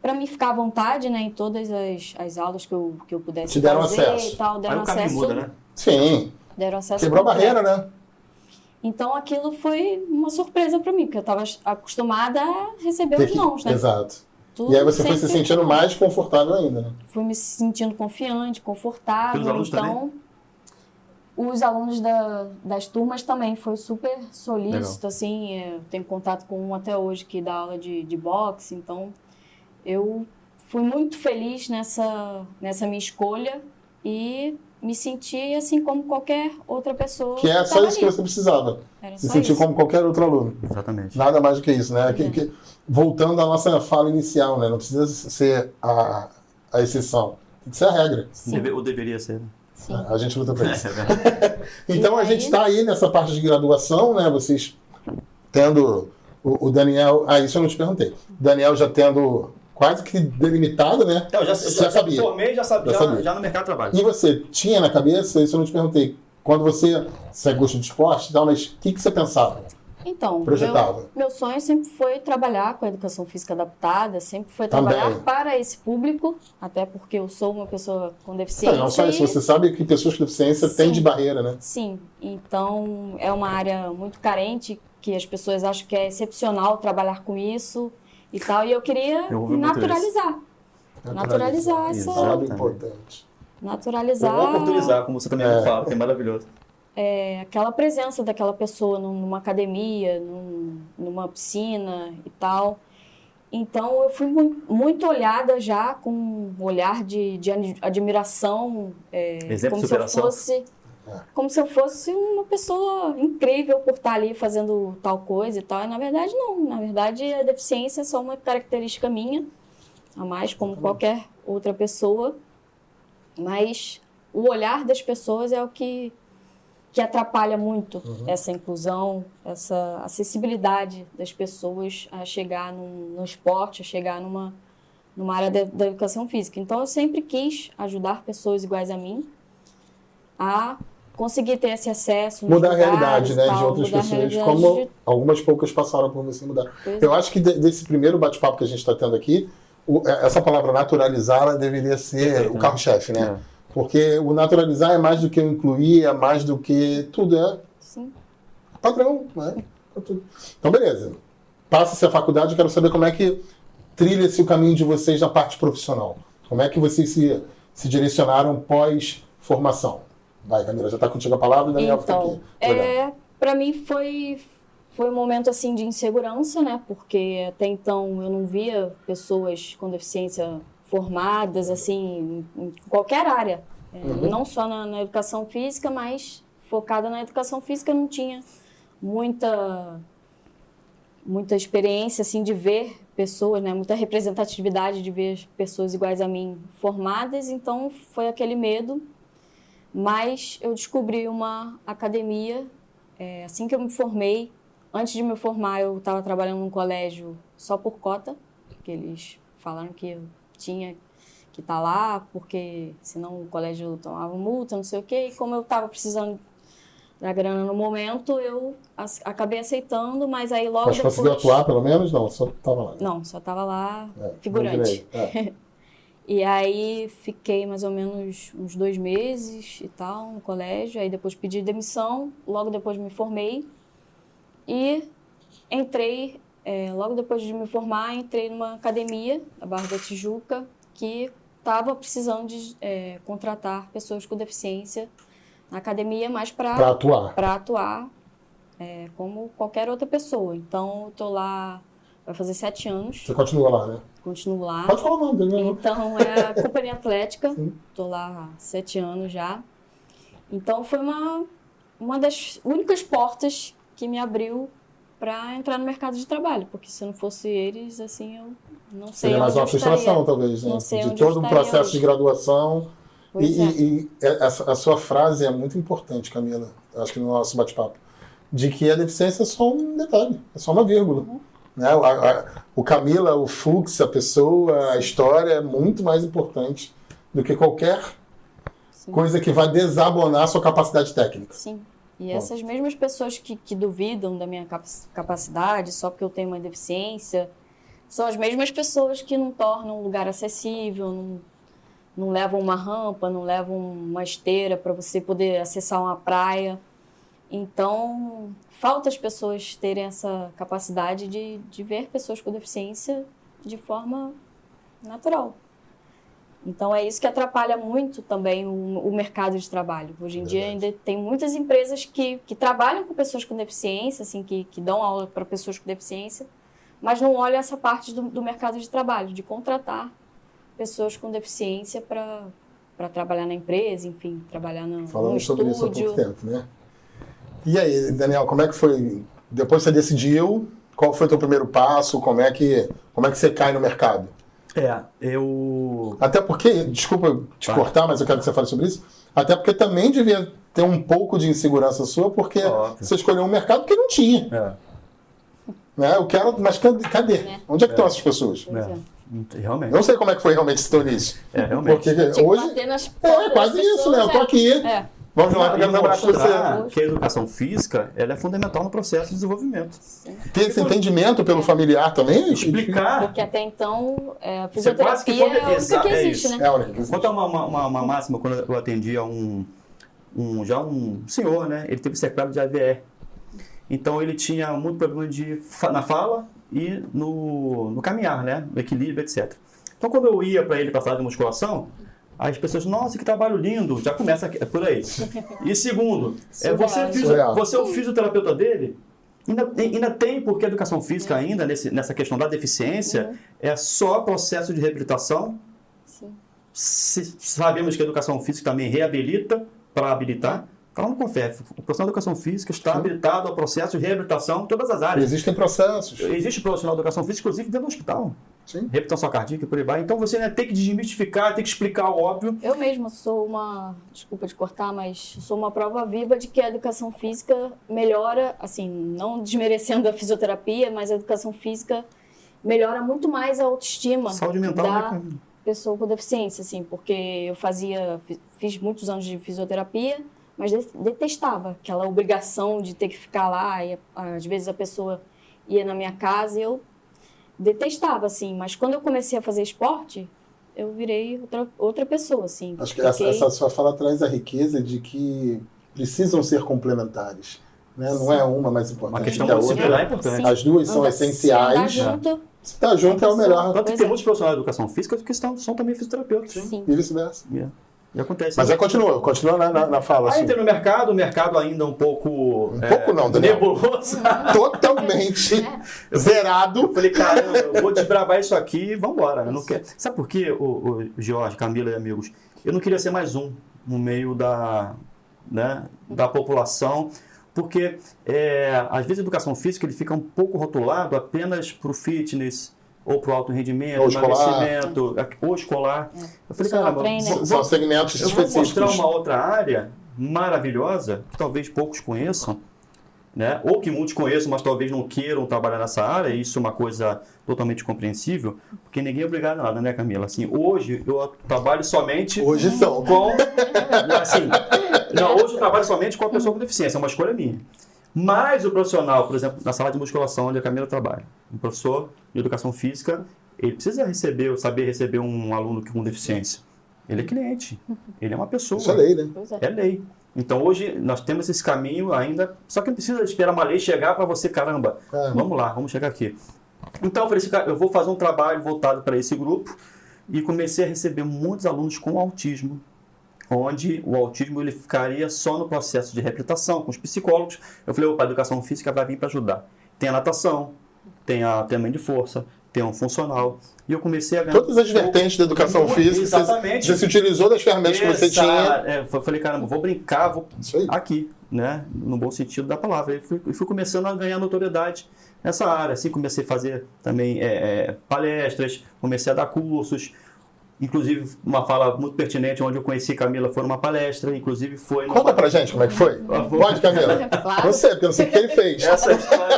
para mim ficar à vontade, né, em todas as aulas que eu pudesse te deram fazer acesso. E tal, deram aí o caminho acesso. Muda, né? Sim. Deram acesso. Quebrou a barreira, né? Então, aquilo foi uma surpresa para mim, porque eu estava acostumada a receber os nãos, né? Exato. Tudo E aí você foi se sempre sentindo não. mais confortável ainda, né? Fui me sentindo confiante, E os confortável. alunos Então, os alunos das turmas também foi super solícito, assim. Eu tenho contato com um até hoje que dá aula de boxe. Então, eu fui muito feliz nessa minha escolha e me senti assim como qualquer outra pessoa. Que é só tava isso que ali. você precisava. Era Se só sentir isso. como qualquer outro aluno. Exatamente. Nada mais do que isso, né? É. Voltando à nossa fala inicial, né? Não precisa ser a exceção. Tem que ser a regra. Sim. Ou deveria ser. Né? Sim. A gente luta por isso. É verdade. Então E a gente aí? está aí nessa parte de graduação, né? Vocês tendo o Daniel. Ah, isso eu não te perguntei. Daniel já tendo quase que delimitado, né? Então, eu já sabia. formei, já sabia. Já sabia. Já no mercado de trabalho. E você tinha na cabeça, isso eu não te perguntei, quando você gosta de esporte e tal, mas o que você pensava? Então, Projetava. meu sonho sempre foi trabalhar com a educação física adaptada, sempre foi Também. trabalhar para esse público, até porque eu sou uma pessoa com deficiência. Não só isso, e- você sabe que pessoas com deficiência têm Sim. de barreira, né? Sim, então é uma área muito carente, que as pessoas acham que é excepcional trabalhar com isso e tal, e eu queria Eu ouvi muito naturalizar. Naturalizar Isso. essa. Palavra importante. Naturalizar Ou oportunizar, como você também fala, que é maravilhoso. aquela presença daquela pessoa numa academia, numa piscina e tal. Então eu fui muito olhada já com um olhar de admiração, Exemplo como de se eu superação. fosse como se eu fosse uma pessoa incrível por estar ali fazendo tal coisa e tal. E na verdade não, na verdade a deficiência é só uma característica minha, a mais como qualquer outra pessoa, mas o olhar das pessoas é o que atrapalha muito essa inclusão, essa acessibilidade das pessoas a chegar no esporte, a chegar numa área da educação física. Então, eu sempre quis ajudar pessoas iguais a mim a conseguir ter esse acesso nos Mudar a lugares realidade, e né, de tal, outras mudar a pessoas, realidade como algumas poucas passaram por você mudar. Pois Eu acho que desse primeiro bate-papo que a gente está tendo aqui, essa palavra naturalizar, ela deveria ser Perfeito, o né? carro-chefe, né? Porque o naturalizar é mais do que o incluir, é mais do que tudo, é Sim. padrão, né? Então, beleza. Passa-se a faculdade, eu quero saber como é que trilha-se o caminho de vocês na parte profissional. Como é que vocês se direcionaram pós-formação? Vai, Camila, já está contigo a palavra, Daniel fica Então, aqui. para mim foi um momento assim de insegurança, né? Porque até então eu não via pessoas com deficiência formadas assim em qualquer área, não só na educação física, mas focada na educação física, eu não tinha muita experiência assim de ver pessoas, né? Muita representatividade de ver pessoas iguais a mim formadas, então foi aquele medo. Mas eu descobri uma academia assim que eu me formei. Antes de me formar, eu estava trabalhando num colégio só por cota, porque eles falaram que eu tinha que estar lá, porque senão o colégio tomava multa, não sei o quê. E como eu estava precisando da grana no momento, eu acabei aceitando, mas aí logo Mas depois... conseguiu atuar, pelo menos? Não, só estava lá. Não, só estava lá, É, figurante. imaginei. E aí fiquei mais ou menos uns 2 meses e tal no colégio, aí depois pedi demissão, logo depois me formei e entrei, logo depois de me formar, entrei numa academia, da Barra da Tijuca, que estava precisando de contratar pessoas com deficiência na academia, mas Para atuar. para atuar como qualquer outra pessoa. Então, eu estou lá, vai fazer 7 anos, Você continua lá, né? continuo lá. Pode falar não, entendeu? Então, é a Companhia Atlética, Sim. estou lá há 7 anos já. Então, foi uma das únicas portas que me abriu para entrar no mercado de trabalho, porque se não fosse eles, assim, eu não sei Seria mais onde uma eu frustração, estaria. talvez, né? Não sei De onde eu todo o estaria processo hoje. de graduação. Pois E a sua frase é muito importante, Camila, acho que no nosso bate-papo, de que a deficiência é só um detalhe, é só uma vírgula. Né? O Camila, o fluxo, a pessoa, a história é muito mais importante do que qualquer Sim. coisa que vai desabonar a sua capacidade técnica. Sim. E essas mesmas pessoas que duvidam da minha capacidade só porque eu tenho uma deficiência, são as mesmas pessoas que não tornam um lugar acessível, não levam uma rampa, não levam uma esteira para você poder acessar uma praia. Então, falta as pessoas terem essa capacidade de ver pessoas com deficiência de forma natural. Então, é isso que atrapalha muito também o mercado de trabalho. Hoje em dia, ainda tem muitas empresas que trabalham com pessoas com deficiência, assim, que dão aula para pessoas com deficiência, mas não olham essa parte do mercado de trabalho, de contratar pessoas com deficiência para trabalhar na empresa, enfim, trabalhar no Falamos estúdio. sobre isso há pouco tempo, né? E aí, Daniel, como é que foi? Depois que você decidiu, qual foi o teu primeiro passo? Como é que você cai no mercado? Até porque, desculpa te cortar, mas eu quero que você fale sobre isso. Até porque também devia ter um pouco de insegurança sua, porque você escolheu um mercado que não tinha. Né? Eu quero, mas cadê? Onde é que estão essas pessoas? Realmente. Não sei como é que foi realmente esse teu início. Realmente. Porque hoje. Quase isso, né? Eu tô aqui. Vamos lá, para trabalhar com você. Que a educação física ela é fundamental no processo de desenvolvimento. Tem esse entendimento pelo familiar também? Explicar. Porque até então, a fisioterapia é a única que existe, né? Vou botar uma máxima, quando eu atendi a um senhor, né? Ele teve sequela de AVE. Então, ele tinha muito problema na fala e no caminhar, né? No equilíbrio, etc. Então, quando eu ia para ele para a sala de musculação, as pessoas, nossa, que trabalho lindo, já começa por aí. E segundo, você é o fisioterapeuta dele? Ainda tem, porque a educação física ainda, nessa questão da deficiência, é só processo de reabilitação. Sabemos que a educação física também reabilita para habilitar. Então, no CONFEF, o profissional de educação física está habilitado ao processo de reabilitação em todas as áreas. Existem processos. Existe profissional de educação física, inclusive, dentro do hospital. Sim. Reabilitação cardíaca e por aí vai. Então, você tem que desmistificar, tem que explicar o óbvio. Eu mesma sou desculpa de cortar, mas sou uma prova viva de que a educação física melhora, assim, não desmerecendo a fisioterapia, mas a educação física melhora muito mais a autoestima saúde mental, da pessoa com deficiência, assim, porque eu fiz muitos anos de fisioterapia, mas detestava aquela obrigação de ter que ficar lá, e às vezes a pessoa ia na minha casa e eu detestava, assim, mas quando eu comecei a fazer esporte, eu virei outra pessoa, assim. Acho que essa sua fala traz a riqueza de que precisam ser complementares, né? Não é uma mais importante. Uma questão que a multidisciplinar outra. É importante. As duas são essenciais. Se estar junto é o melhor. Tanto que tem muitos profissionais de educação física que são também fisioterapeutas. Sim. E vice-versa. E acontece. Mas continua na fala. Aí entrei no mercado, o mercado ainda um pouco... não, Daniel. Nebuloso. Totalmente zerado. Eu falei, caramba, eu vou desbravar isso aqui e vambora. Eu não quero... Sabe por quê, o Jorge, Camila e amigos? Eu não queria ser mais um no meio da população, porque às vezes a educação física ele fica um pouco rotulado apenas para o fitness, ou para o alto rendimento, emagrecimento, ou escolar. Eu falei, caramba, são segmentos específicos. Eu vou mostrar uma outra área maravilhosa, que talvez poucos conheçam, né? Ou que muitos conheçam, mas talvez não queiram trabalhar nessa área, e isso é uma coisa totalmente compreensível, porque ninguém é obrigado a nada, né, Camila? Assim, hoje eu trabalho somente hoje são. Com... Assim, não, hoje eu trabalho somente com a pessoa com deficiência, é uma escolha minha. Mas o profissional, por exemplo, na sala de musculação onde a Camila trabalha, um professor de educação física, ele precisa saber receber um aluno com deficiência. Ele é cliente, ele é uma pessoa. Isso é lei, né? É lei. Então hoje nós temos esse caminho ainda, só que não precisa esperar uma lei chegar para você, caramba, vamos lá, vamos chegar aqui. Então eu falei assim, eu vou fazer um trabalho voltado para esse grupo e comecei a receber muitos alunos com autismo, onde o autismo ele ficaria só no processo de reabilitação, com os psicólogos. Eu falei, opa, a educação física vai vir para ajudar. Tem a natação, tem a treinamento de força, tem um funcional. E eu comecei a ganhar... Todas as vertentes da educação física, exatamente. Você se utilizou das ferramentas que você tinha. Eu falei, caramba, vou brincar, aqui, né? No bom sentido da palavra. E fui começando a ganhar notoriedade nessa área. Assim, comecei a fazer também palestras, comecei a dar cursos. Inclusive, uma fala muito pertinente, onde eu conheci Camila, foi numa palestra, inclusive foi... Conta pra gente como é que foi. Pode, Camila. Claro. Não sei, porque eu não sei o que ele fez. Essa história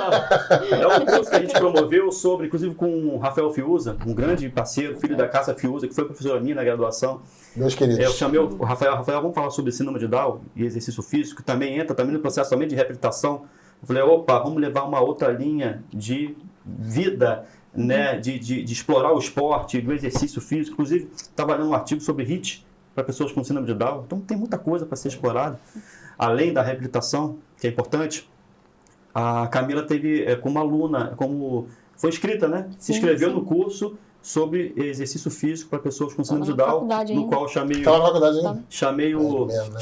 é um curso que a gente promoveu sobre, inclusive com o Rafael Fiuza, um grande parceiro, filho da Cássia Fiuza, que foi professor minha na graduação. Meus queridos. Eu chamei o Rafael, vamos falar sobre síndrome de Down e exercício físico, que também entra no processo também de reabilitação. Eu falei, opa, vamos levar uma outra linha de vida, né, de explorar o esporte, do exercício físico. Inclusive, estava lendo um artigo sobre HIIT para pessoas com síndrome de Down. Então, tem muita coisa para ser explorada. além da reabilitação, que é importante, a Camila teve como aluna, foi inscrita, né? Se inscreveu no curso sobre exercício físico para pessoas com síndrome de Down, no qual eu chamei Estava na faculdade ainda? chamei o mesmo, né?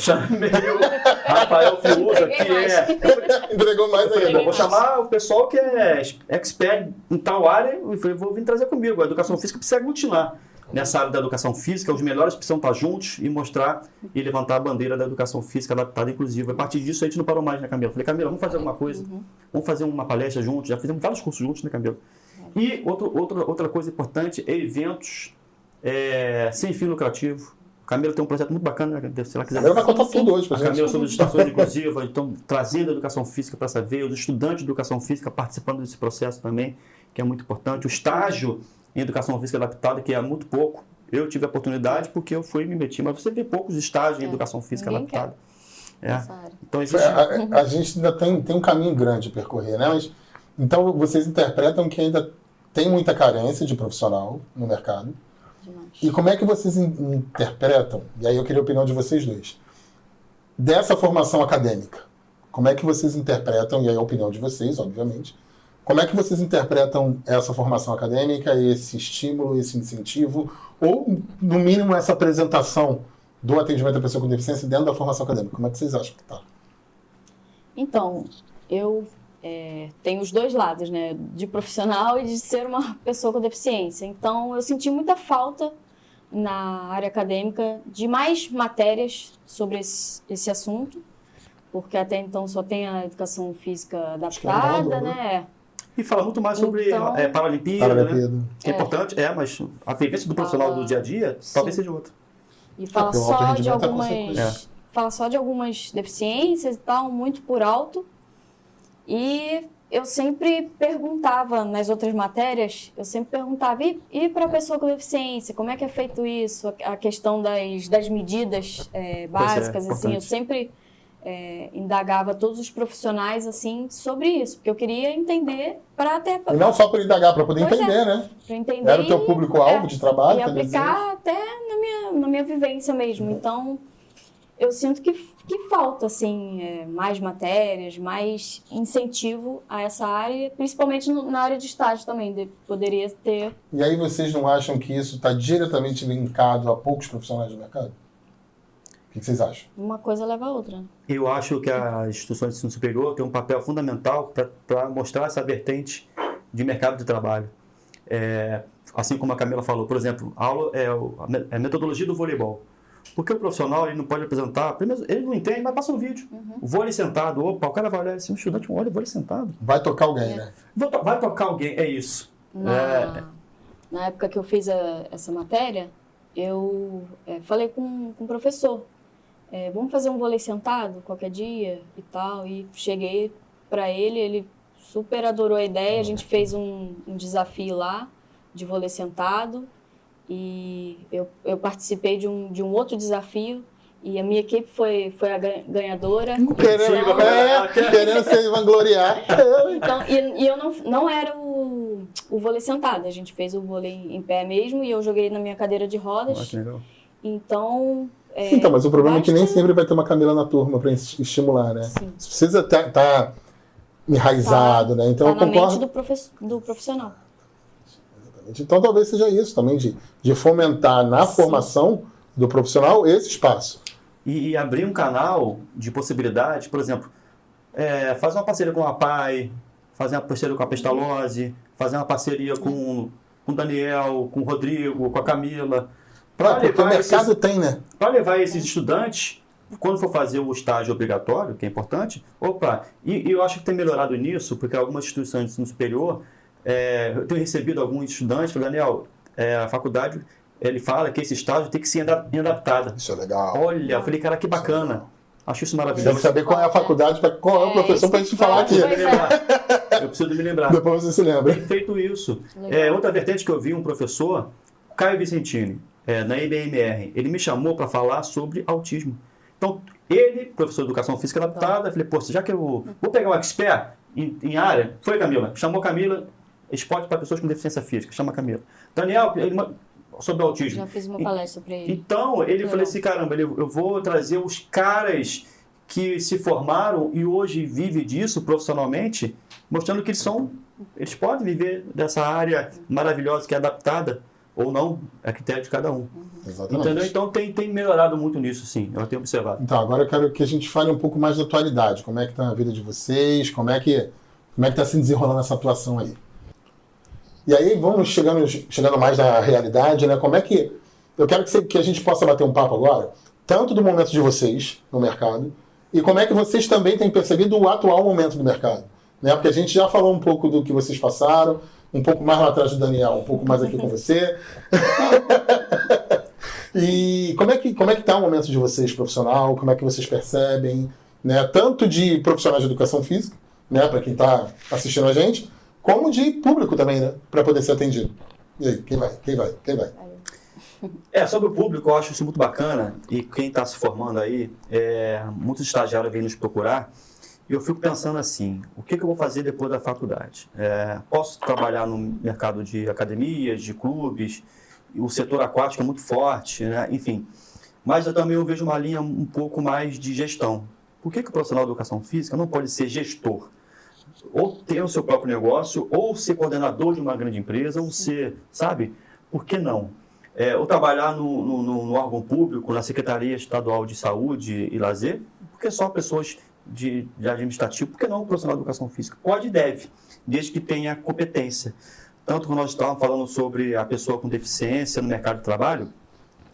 Rafael Fiuza, que Entregou mais ainda. vou chamar o pessoal que é expert em tal área e falei, vou vir trazer comigo. A educação física precisa aglutinar nessa área da educação física, os melhores precisam estar juntos e mostrar e levantar a bandeira da educação física adaptada e inclusiva. A partir disso, a gente não parou mais, né, Camila? Falei, Camila, vamos fazer alguma coisa, vamos fazer uma palestra juntos, já fizemos vários cursos juntos, né, Camila? E outra coisa importante é eventos sem fim lucrativo. A Camila tem um projeto muito bacana, né? Se ela quiser. Ela vai contar tudo hoje pra A gente. Camila sobre as estações inclusivas, então trazendo a educação física para essa veia, os estudantes de educação física participando desse processo também, que é muito importante. O estágio em educação física adaptada, que é muito pouco. Eu tive a oportunidade porque eu fui e me meti, mas você vê poucos estágios em educação física adaptada. Então existe... A gente ainda tem um caminho grande a percorrer, né? Mas, então vocês interpretam que ainda tem muita carência de profissional no mercado. Demais. E como é que vocês interpretam, e aí eu queria a opinião de vocês dois, dessa formação acadêmica? Como é que vocês interpretam, e aí a opinião de vocês, obviamente, como é que vocês interpretam essa formação acadêmica, esse estímulo, esse incentivo, ou, no mínimo, essa apresentação do atendimento à pessoa com deficiência dentro da formação acadêmica? Como é que vocês acham que está? Então, eu tenho os dois lados, né? De profissional e de ser uma pessoa com deficiência. Então, eu senti muita falta na área acadêmica de mais matérias sobre esse assunto, porque até então só tem a educação física adaptada, né? E fala muito mais sobre Então, Paralimpíada, né? Que é importante, mas a vivência do profissional do dia a dia talvez seja outra. E fala Porque o alto só de rendimento é algumas, consequência. fala só de algumas deficiências e tal, muito por alto. E eu sempre perguntava nas outras matérias, e para a pessoa com deficiência, como é que é feito isso? A questão das medidas básicas, assim, eu sempre indagava todos os profissionais assim sobre isso, porque eu queria entender para até... E não só para indagar, para poder Pois entender, né? Para entender Era o teu público-alvo de trabalho? e aplicar até na minha vivência mesmo. Então, eu sinto que falta, assim, mais matérias, mais incentivo a essa área, principalmente na área de estágio também, poderia ter... E aí vocês não acham que isso está diretamente linkado a poucos profissionais do mercado? O que vocês acham? Uma coisa leva a outra. Eu acho que a instituição de ensino superior tem um papel fundamental para mostrar essa vertente de mercado de trabalho. Assim como a Camila falou, por exemplo, a aula a metodologia do voleibol. Porque o profissional ele não pode apresentar, primeiro, ele não entende, mas passa um vídeo. O vôlei sentado, o cara vai olhar assim, um estudante olha o vôlei sentado. Vai tocar alguém, né? Vai tocar alguém, é isso. Na época que eu fiz essa matéria, eu falei com o professor, vamos fazer um vôlei sentado qualquer dia e tal, e cheguei para ele super adorou a ideia, a gente fez um desafio lá de vôlei sentado, e eu participei de um outro desafio, e a minha equipe foi a ganhadora. Querendo se vangloriar. Então, e eu não era o vôlei sentado, a gente fez o vôlei em pé mesmo, e eu joguei na minha cadeira de rodas. Que legal. Então... Então, mas o problema é que nem sempre vai ter uma Camila na turma para estimular, né? Sim. Precisa estar enraizado, né? Então eu na concordo. mente do profissional. Então talvez seja isso também, de fomentar na formação do profissional esse espaço. E abrir um canal de possibilidades, por exemplo, fazer uma parceria com a PAI, fazer uma parceria com a Pestalozzi, fazer uma parceria com o Daniel, com o Rodrigo, com a Camila. Porque o mercado tem, né? Para levar esses estudantes, quando for fazer o estágio obrigatório, que é importante, e eu acho que tem melhorado nisso, porque algumas instituições de ensino superior, eu tenho recebido alguns estudantes, falando, Daniel, a faculdade, ele fala que esse estágio tem que ser adaptada. Isso é legal. Olha, eu falei, cara, que bacana. Acho isso Tem maravilhoso. que saber qual é a faculdade, qual é o professor para a gente falar aqui. Eu preciso me lembrar. Depois você se lembra. Tem feito isso. Legal. Outra vertente que eu vi um professor, Caio Vicentini, na IBMR, ele me chamou para falar sobre autismo. Então, ele, professor de educação física adaptada, eu falei, já que eu vou pegar um expert em área, foi Camila, chamou Camila, esporte para pessoas com deficiência física, chama Camila. Daniel, sobre autismo. Já fiz uma palestra para ele. Então, ele falou assim, caramba, eu vou trazer os caras que se formaram e hoje vivem disso profissionalmente, mostrando que eles podem viver dessa área maravilhosa que é adaptada ou não, é critério de cada um. Exatamente. Entendeu? Então tem melhorado muito nisso, sim, eu tenho observado. Então, agora eu quero que a gente fale um pouco mais da atualidade. Como é que está a vida de vocês? Como é que está se desenrolando essa atuação aí? E aí, vamos chegando mais na realidade, né? Como é que... Eu quero que a gente possa bater um papo agora, tanto do momento de vocês no mercado, e como é que vocês também têm percebido o atual momento do mercado. Né? Porque a gente já falou um pouco do que vocês passaram, um pouco mais lá atrás do Daniel, um pouco mais aqui com você. E como é que está o momento de vocês profissional? Como é que vocês percebem? Né? Tanto de profissionais de educação física, né? Para quem está assistindo a gente, como de público também, né? Para poder ser atendido. E aí, quem vai? Sobre o público, eu acho isso muito bacana, e quem está se formando aí, muitos estagiários vêm nos procurar, e eu fico pensando assim, o que eu vou fazer depois da faculdade? Posso trabalhar no mercado de academias, de clubes, o setor aquático é muito forte, né? Enfim, mas eu também vejo uma linha um pouco mais de gestão. Por que o profissional de educação física não pode ser gestor? Ou ter o seu próprio negócio, ou ser coordenador de uma grande empresa, ou ser, sabe? Por que não? Ou trabalhar no órgão público, na Secretaria Estadual de Saúde e Lazer, porque só pessoas de administrativo, por que não o profissional de educação física? Pode e deve, desde que tenha competência. Tanto que nós estávamos falando sobre a pessoa com deficiência no mercado de trabalho,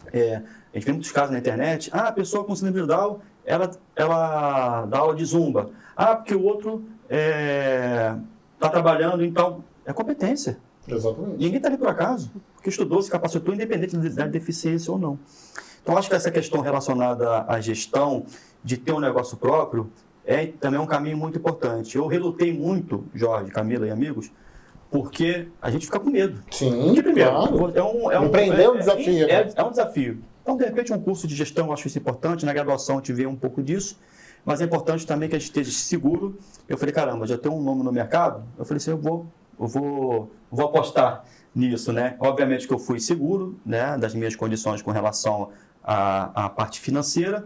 a gente vê muitos casos na internet, a pessoa com síndrome de Down, ela dá aula de zumba. Porque o outro está trabalhando, então, é competência. Exatamente. Ninguém está ali por acaso, porque estudou, se capacitou, independente da deficiência ou não. Então, acho que essa questão relacionada à gestão, de ter um negócio próprio, também um caminho muito importante. Eu relutei muito, Jorge, Camila e amigos, porque a gente fica com medo. Sim, porque, primeiro, claro. Empreender é um desafio. É um desafio. Então, de repente, um curso de gestão, eu acho isso importante. Na graduação, eu tive um pouco disso. Mas é importante também que a gente esteja seguro. Eu falei, caramba, já tem um nome no mercado? Eu falei assim, eu vou apostar nisso, né? Obviamente que eu fui seguro, né, das minhas condições com relação à parte financeira.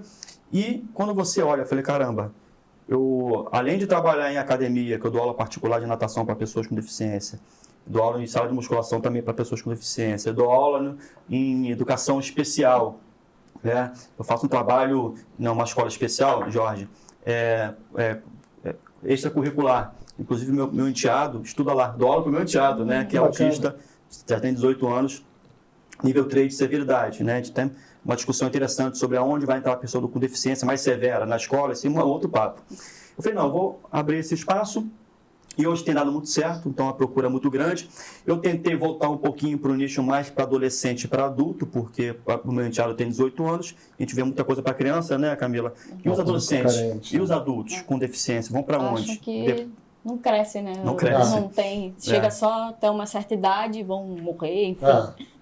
E quando você olha, eu falei, caramba, além de trabalhar em academia, que eu dou aula particular de natação para pessoas com deficiência, dou aula em sala de musculação também para pessoas com deficiência, dou aula em educação especial, né? Eu faço um trabalho numa escola especial, Jorge, extracurricular. Inclusive, meu enteado estuda lá, dou aula para o meu enteado, né, que é autista, já tem 18 anos, nível 3 de severidade, né? A gente tem uma discussão interessante sobre aonde vai entrar a pessoa com deficiência mais severa na escola, assim, um outro papo. Eu falei, não, eu vou abrir esse espaço, e hoje tem dado muito certo, então a procura é muito grande. Eu tentei voltar um pouquinho para o nicho mais para adolescente e para adulto, porque o meu enteado tem 18 anos, a gente vê muita coisa para criança, né, Camila? E os adolescentes, e os adultos com deficiência, vão para onde? Acho que não cresce, né? Não cresce. Não tem, chega só até uma certa idade, vão morrer, enfim.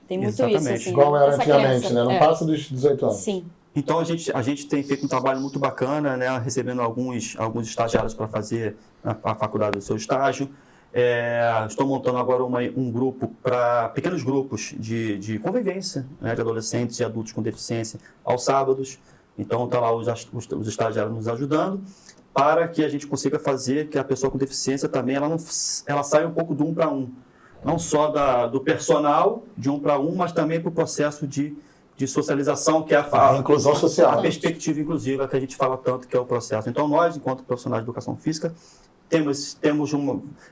Tem muito Exatamente. isso, assim. Igual era antigamente, criança, né? Não passa dos 18 anos. Sim. Então, a gente tem feito um trabalho muito bacana, né? Recebendo alguns estagiários para fazer a faculdade do seu estágio. Estou montando agora um grupo para pequenos grupos de convivência, né? De adolescentes e adultos com deficiência aos sábados. Então, está lá os estagiários nos ajudando para que a gente consiga fazer que a pessoa com deficiência também ela saia um pouco do 1 para 1. Não só do personal, de 1 para 1, mas também para o processo de socialização, que é a inclusão social. A perspectiva inclusiva que a gente fala tanto, que é o processo. Então, nós, enquanto profissionais de educação física, temos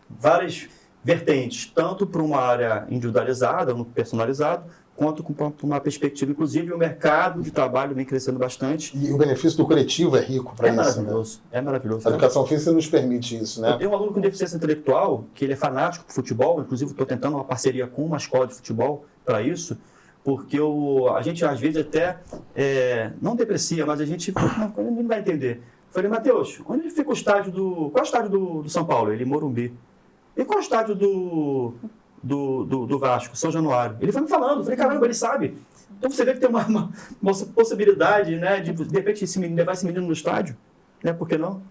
várias vertentes, tanto para uma área individualizada, personalizado, quanto para uma perspectiva inclusive. O mercado de trabalho vem crescendo bastante. E o benefício do coletivo é rico para isso. Maravilhoso, né? É maravilhoso. A educação física nos permite isso, né? Eu tenho um aluno com deficiência intelectual, que ele é fanático por futebol, inclusive estou tentando uma parceria com uma escola de futebol para isso, porque a gente às vezes até não deprecia, mas a gente não vai entender. Eu falei, Matheus, onde fica o estádio qual é o estádio do São Paulo? Ele, Morumbi. E qual é o estádio do Vasco, São Januário? Ele foi me falando, eu falei, caramba, ele sabe. Então você vê que tem uma possibilidade, né, de repente levar esse menino no estádio, né, por que não?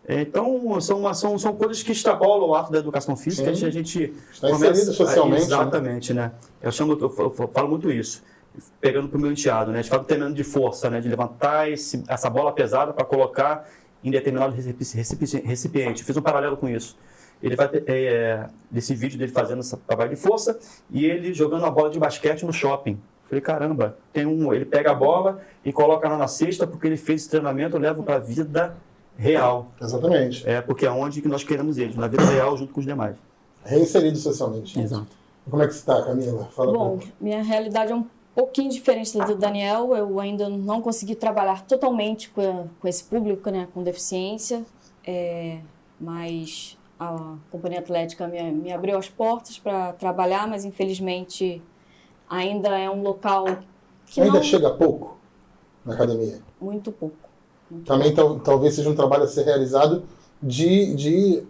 Então, são coisas que extrapolam o ato da educação física. Sim. A gente está inserido socialmente. Exatamente, né? Eu falo muito isso. pegando para o meu enteado, né? A gente faz um treinamento de força, né? De levantar essa bola pesada para colocar em determinado recipiente. Eu fiz um paralelo com isso. Ele vai desse vídeo dele fazendo esse trabalho de força e ele jogando uma bola de basquete no shopping. Falei, caramba, ele pega a bola e coloca lá na cesta porque ele fez esse treinamento, eu levo para a vida real. Exatamente. Porque é onde que nós queremos eles, na vida real, junto com os demais. Reinserido socialmente. Exato. Como é que você está, Camila? Fala. Bom, minha realidade é um pouquinho diferente da do Daniel. Eu ainda não consegui trabalhar totalmente com esse público, né, com deficiência, mas a Companhia Atlética me abriu as portas para trabalhar, mas infelizmente ainda é um local que ainda não... chega pouco na academia? Muito pouco. Também talvez seja um trabalho a ser realizado de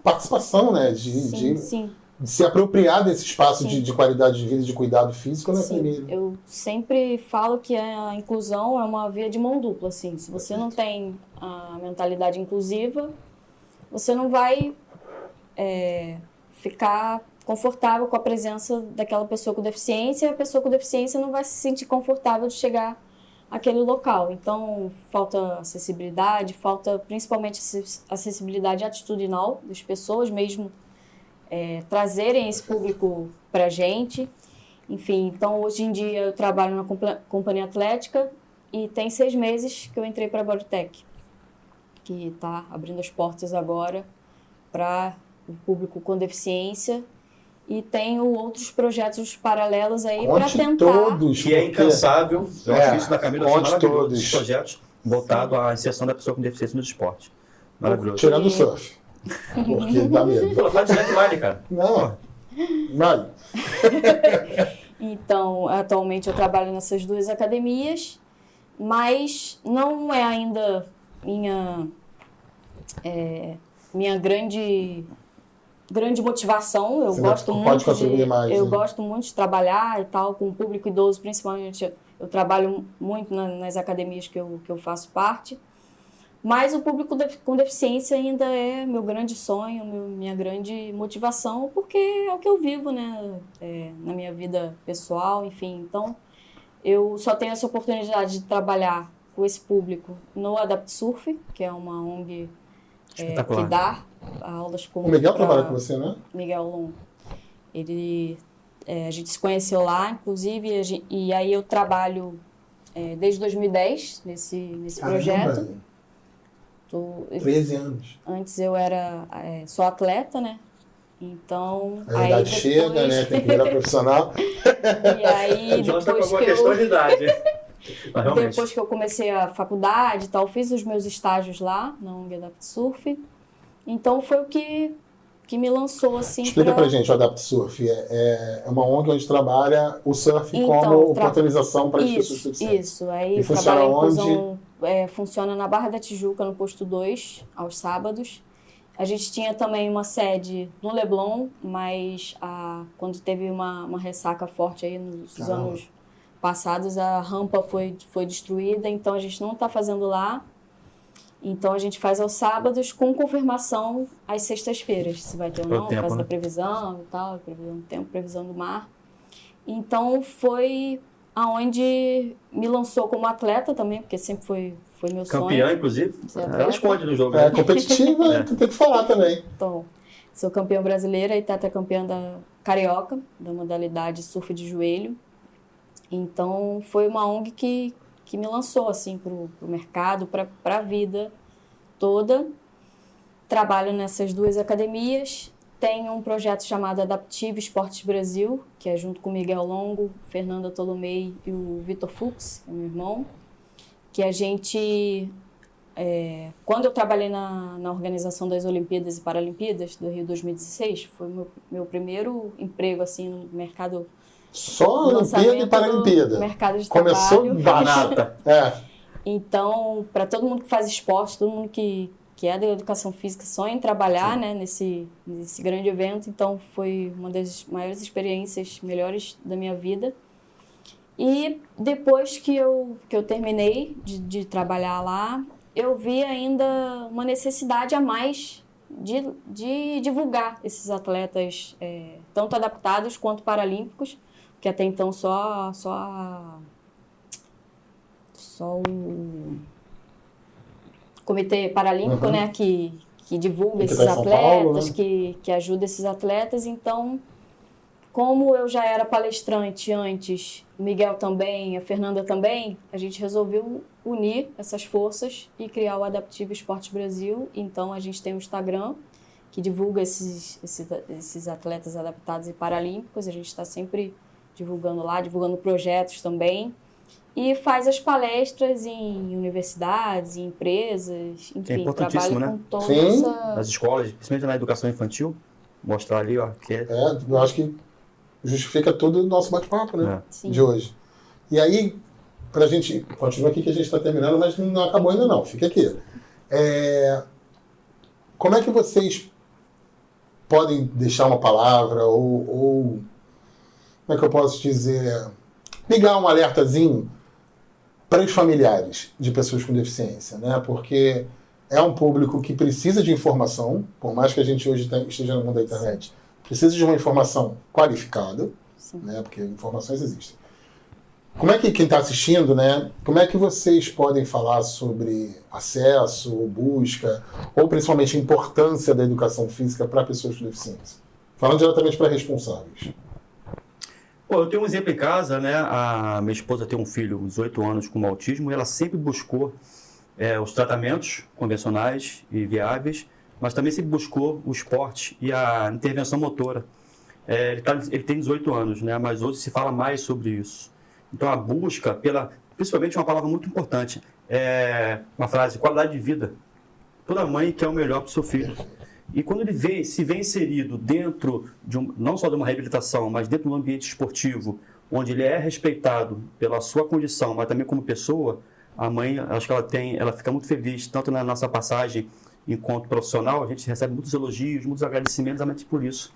participação, né? Sim. De se apropriar desse espaço Sim. de qualidade de vida, de cuidado físico, né, Sim, eu sempre falo que a inclusão é uma via de mão dupla, assim. Se você não tem a mentalidade inclusiva, você não vai ficar confortável com a presença daquela pessoa com deficiência, e a pessoa com deficiência não vai se sentir confortável de chegar àquele local. Então, falta acessibilidade, falta principalmente acessibilidade atitudinal das pessoas mesmo, trazerem esse público para a gente. Enfim, então hoje em dia eu trabalho na Companhia Atlética e tem 6 meses que eu entrei para a Bodytech, que está abrindo as portas agora para o público com deficiência, e tenho outros projetos paralelos aí para tentar... todos, que é incansável. Eu acho isso da Camila maravilhoso, todos. os projetos voltados à inserção da pessoa com deficiência no esporte. Maravilhoso. Tirando o surf. Porque dá medo. Pô, tá dizendo Mali, cara. Não, Mali. Então, atualmente eu trabalho nessas 2 academias, mas não é ainda minha grande motivação. Eu Você gosto pode muito contribuir mais, eu né? gosto muito de trabalhar e tal com o público idoso, principalmente. Eu trabalho muito nas academias que eu faço parte. Mas o público com deficiência ainda é meu grande sonho, minha grande motivação, porque é o que eu vivo, né? Na minha vida pessoal, enfim. Então, eu só tenho essa oportunidade de trabalhar com esse público no Adapt Surf, que é uma ONG que dá aulas com... O Miguel trabalha com você, né? Miguel Longo. A gente se conheceu lá, inclusive, e aí eu trabalho desde 2010 nesse projeto. 13 anos. Antes eu era só atleta, né? Então... A idade chega, né? Tem que virar profissional. E aí, depois que questão de idade. Depois que eu comecei a faculdade e tal, fiz os meus estágios lá, na ONG Adapt Surf. Então, foi o que me lançou, assim... Explica pra gente o Adapt Surf. É uma ONG onde trabalha o surf como oportunização para as pessoas deficientes. Isso. Aí e funciona onde? Funciona na Barra da Tijuca, no posto 2, aos sábados. A gente tinha também uma sede no Leblon, mas quando teve uma ressaca forte aí nos anos passados, a rampa foi destruída, então a gente não está fazendo lá. Então a gente faz aos sábados com confirmação às sextas-feiras, se vai ter ou não, por causa da previsão e tal, previsão do tempo, previsão do mar. Então foi aonde me lançou como atleta também, porque sempre foi meu sonho. Campeã, inclusive. Ela esconde no jogo. Competitiva, tem que falar também. Então, sou campeã brasileira e tetracampeã da Carioca, da modalidade surf de joelho. Então, foi uma ONG que me lançou assim, pro mercado, para a vida toda. Trabalho nessas 2 academias. Tenho um projeto chamado Adaptive Esportes Brasil, que é junto com o Miguel Longo, Fernanda Tolomei e o Vitor Fux, meu irmão, que a gente... quando eu trabalhei na organização das Olimpíadas e Paralimpíadas do Rio 2016, foi meu primeiro emprego assim, no mercado... Só Olimpíada e Paralimpíada. Mercado de Começou trabalho. Banata. Então, para todo mundo que faz esporte, todo mundo que é da educação física, sonha em trabalhar, né, nesse grande evento. Então, foi uma das maiores experiências, melhores da minha vida. E depois que eu terminei de trabalhar lá, eu vi ainda uma necessidade a mais de divulgar esses atletas, tanto adaptados quanto paralímpicos, que até então só o Comitê Paralímpico, né, que divulga esses atletas, que ajuda esses atletas. Então, como eu já era palestrante antes, o Miguel também, a Fernanda também, a gente resolveu unir essas forças e criar o Adaptive Esportes Brasil. Então, a gente tem um Instagram que divulga esses atletas adaptados e paralímpicos. A gente está sempre divulgando lá, divulgando projetos também. E faz as palestras em universidades, em empresas, enfim, trabalha com toda essa... Nas escolas, principalmente na educação infantil, mostrar ali, ó, que eu acho que justifica todo o nosso bate-papo, né, de hoje. E aí, pra gente, continua aqui que a gente está terminando, mas não acabou ainda não, fica aqui. Como é que vocês podem deixar uma palavra ou como é que eu posso dizer, ligar um alertazinho para os familiares de pessoas com deficiência, né? Porque é um público que precisa de informação, por mais que a gente hoje esteja no mundo da internet, precisa de uma informação qualificada, né? Porque informações existem. Como é que quem está assistindo, né? Como é que vocês podem falar sobre acesso, busca, ou principalmente a importância da educação física para pessoas com deficiência? Falando diretamente para responsáveis. Pô, eu tenho um exemplo em casa, né? A minha esposa tem um filho de 18 anos com autismo e ela sempre buscou os tratamentos convencionais e viáveis, mas também sempre buscou o esporte e a intervenção motora. Ele tem 18 anos, né? Mas hoje se fala mais sobre isso. Então a busca principalmente uma palavra muito importante, uma frase, qualidade de vida. Toda mãe quer o melhor para o seu filho. E quando ele se vê inserido dentro não só de uma reabilitação, mas dentro de um ambiente esportivo, onde ele é respeitado pela sua condição, mas também como pessoa, a mãe, acho que ela fica muito feliz, tanto na nossa passagem enquanto profissional, a gente recebe muitos elogios, muitos agradecimentos exatamente por isso.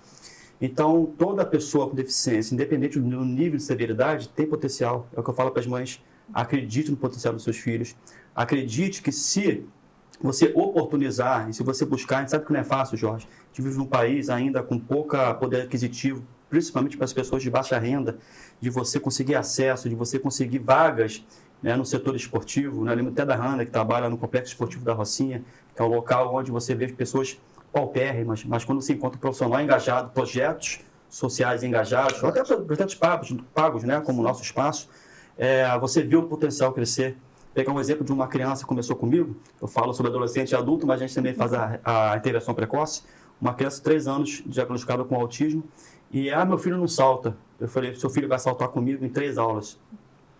Então, toda pessoa com deficiência, independente do nível de severidade, tem potencial. É o que eu falo para as mães, acredite no potencial dos seus filhos, acredite que se você oportunizar e se você buscar, a gente sabe que não é fácil, Jorge. A gente vive num país ainda com pouco poder aquisitivo, principalmente para as pessoas de baixa renda, de você conseguir acesso, de você conseguir vagas, né, no setor esportivo. Né? Eu lembro até da Hanna, que trabalha no Complexo Esportivo da Rocinha, que é um local onde você vê pessoas paupérrimas, mas quando você encontra um profissional engajado, projetos sociais engajados, ou até projetos pagos, né, como o nosso espaço, você vê o potencial crescer. Pegar um exemplo de uma criança que começou comigo, eu falo sobre adolescente e adulto, mas a gente também faz a intervenção precoce. Uma criança de 3 anos, diagnosticada com autismo, e meu filho não salta. Eu falei, seu filho vai saltar comigo em 3 aulas.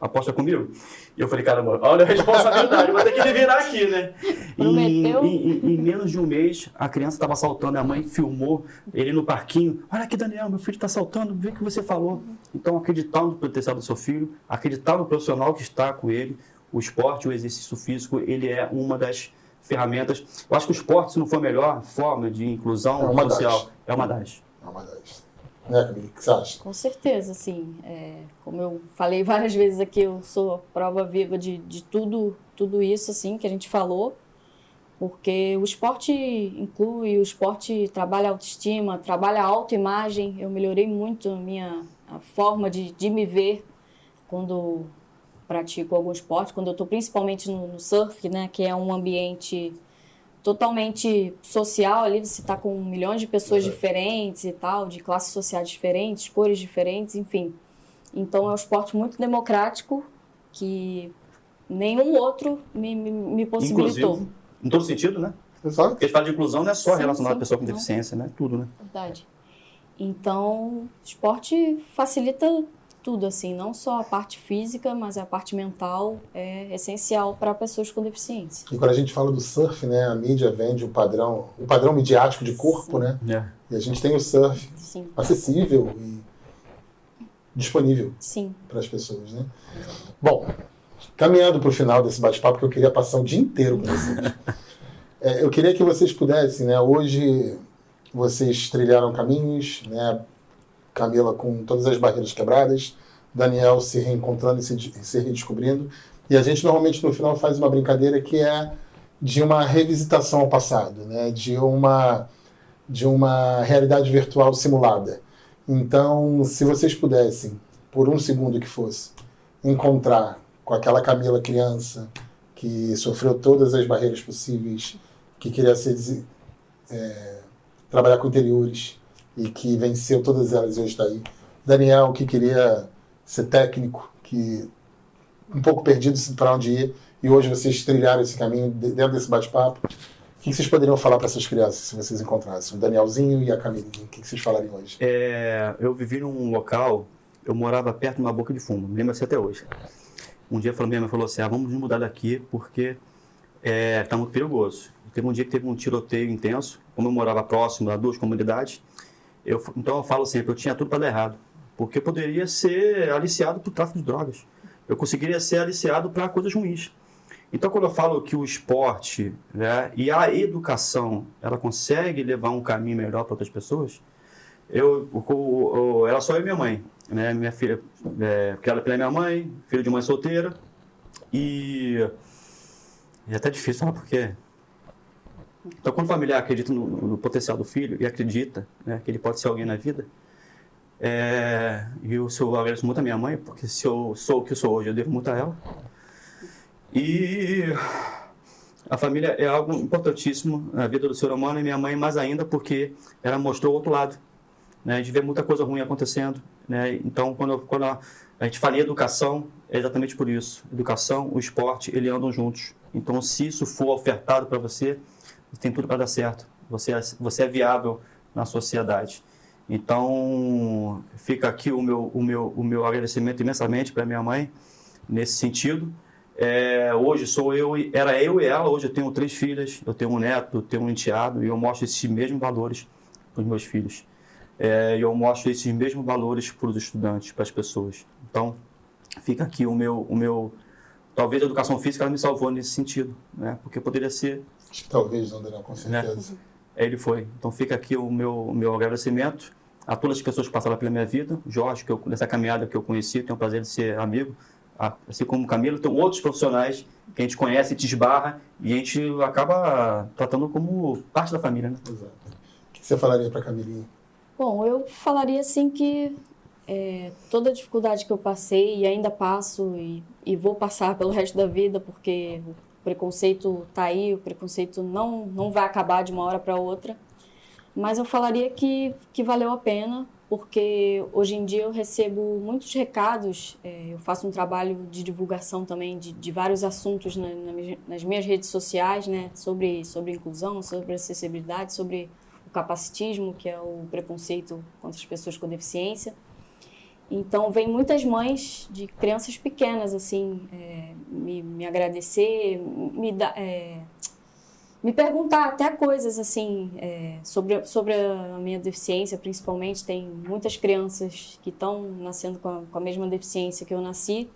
Aposta comigo? E eu falei, caramba, olha a responsabilidade, vou ter que me virar aqui, né? Em menos de um mês, a criança estava saltando, a mãe filmou ele no parquinho. Olha aqui, Daniel, meu filho está saltando, vê o que você falou. Então, acreditar no potencial do seu filho, acreditar no profissional que está com ele. O esporte, o exercício físico, ele é uma das ferramentas. Eu acho que o esporte, se não for a melhor forma de inclusão social, é uma das. É uma das. Né, Camila? O que você acha? Com certeza, sim. Como eu falei várias vezes aqui, eu sou prova viva de tudo isso assim, que a gente falou, porque o esporte inclui, o esporte trabalha autoestima, trabalha autoimagem. Eu melhorei muito a forma de me ver quando pratico algum esporte, quando eu estou principalmente no surf, né, que é um ambiente totalmente social, ali você está com milhões de pessoas diferentes e tal, de classes sociais diferentes, cores diferentes, enfim. Então é um esporte muito democrático que nenhum outro me possibilitou. Inclusive, em todo sentido, né? Exato. Porque a gente fala de inclusão não é só relacionado à pessoa com deficiência, né? Tudo, né? Verdade. Então, o esporte facilita tudo, assim, não só a parte física, mas a parte mental é essencial para pessoas com deficiência. E quando a gente fala do surf, né, a mídia vende o padrão midiático de corpo, né? E a gente tem o surf acessível e disponível para as pessoas, né? Bom, caminhando para o final desse bate-papo, que eu queria passar o dia inteiro com vocês. Eu queria que vocês pudessem, né? Hoje vocês trilharam caminhos, né? Camila com todas as barreiras quebradas, Daniel se reencontrando e se redescobrindo. E a gente normalmente no final faz uma brincadeira que é de uma revisitação ao passado, né? de uma realidade virtual simulada. Então, se vocês pudessem por um segundo que fosse, encontrar com aquela Camila criança que sofreu todas as barreiras possíveis, que queria trabalhar com interiores e que venceu todas elas e hoje está aí. Daniel, que queria ser técnico, que um pouco perdido para onde ir, e hoje vocês trilharam esse caminho dentro desse bate-papo. O que vocês poderiam falar para essas crianças, se vocês encontrassem? O Danielzinho e a Camilinha, o que vocês falariam hoje? Eu vivi num local, eu morava perto de uma boca de fumo, me lembro assim até hoje. Um dia minha mãe falou assim, vamos nos mudar daqui porque está muito perigoso. Teve um dia que teve um tiroteio intenso, como eu morava próximo a 2 comunidades, então eu falo sempre, eu tinha tudo para dar errado, porque eu poderia ser aliciado por tráfico de drogas, eu conseguiria ser aliciado para coisas ruins. Então, quando eu falo que o esporte, né, e a educação, ela consegue levar um caminho melhor para outras pessoas, era só eu e minha mãe, né, minha filha, criada pela minha mãe, filho de mãe solteira, e é até difícil falar porque... Então, quando o familiar acredita no potencial do filho e acredita, né, que ele pode ser alguém na vida, e eu agradeço muito a minha mãe, porque se eu sou o que eu sou hoje, eu devo muito a ela. E a família é algo importantíssimo na vida do ser humano, e minha mãe mais ainda, porque ela mostrou o outro lado, né, de ver muita coisa ruim acontecendo, né? Então, quando a gente fala em educação, é exatamente por isso. Educação, o esporte, eles andam juntos. Então, se isso for ofertado para você, tem tudo para dar certo. Você é viável na sociedade. Então, fica aqui o meu agradecimento imensamente para minha mãe, nesse sentido. Hoje era eu e ela, hoje eu tenho 3 filhas, eu tenho um neto, eu tenho um enteado, e eu mostro esses mesmos valores para os meus filhos. E eu mostro esses mesmos valores para os estudantes, para as pessoas. Então, fica aqui o meu talvez a educação física ela me salvou nesse sentido, né? Porque poderia ser... Acho que talvez, não, Daniel, com certeza. Né? Ele foi. Então, fica aqui o meu agradecimento a todas as pessoas que passaram pela minha vida. Jorge, nessa caminhada que eu conheci, tenho o prazer de ser amigo. Assim como o Camilo, tem outros profissionais que a gente conhece, te esbarra, e a gente acaba tratando como parte da família, né? Exato. O que você falaria para a Camilinha? Bom, eu falaria assim que toda a dificuldade que eu passei e ainda passo e vou passar pelo resto da vida, porque o preconceito está aí, o preconceito não vai acabar de uma hora para outra, mas eu falaria que valeu a pena, porque hoje em dia eu recebo muitos recados, eu faço um trabalho de divulgação também de vários assuntos nas minhas redes sociais, né, sobre inclusão, sobre acessibilidade, sobre o capacitismo, que é o preconceito contra as pessoas com deficiência. Então, vem muitas mães de crianças pequenas, assim, me agradecer, me perguntar até coisas, assim, sobre a minha deficiência, principalmente. Tem muitas crianças que estão nascendo com a mesma deficiência que eu nasci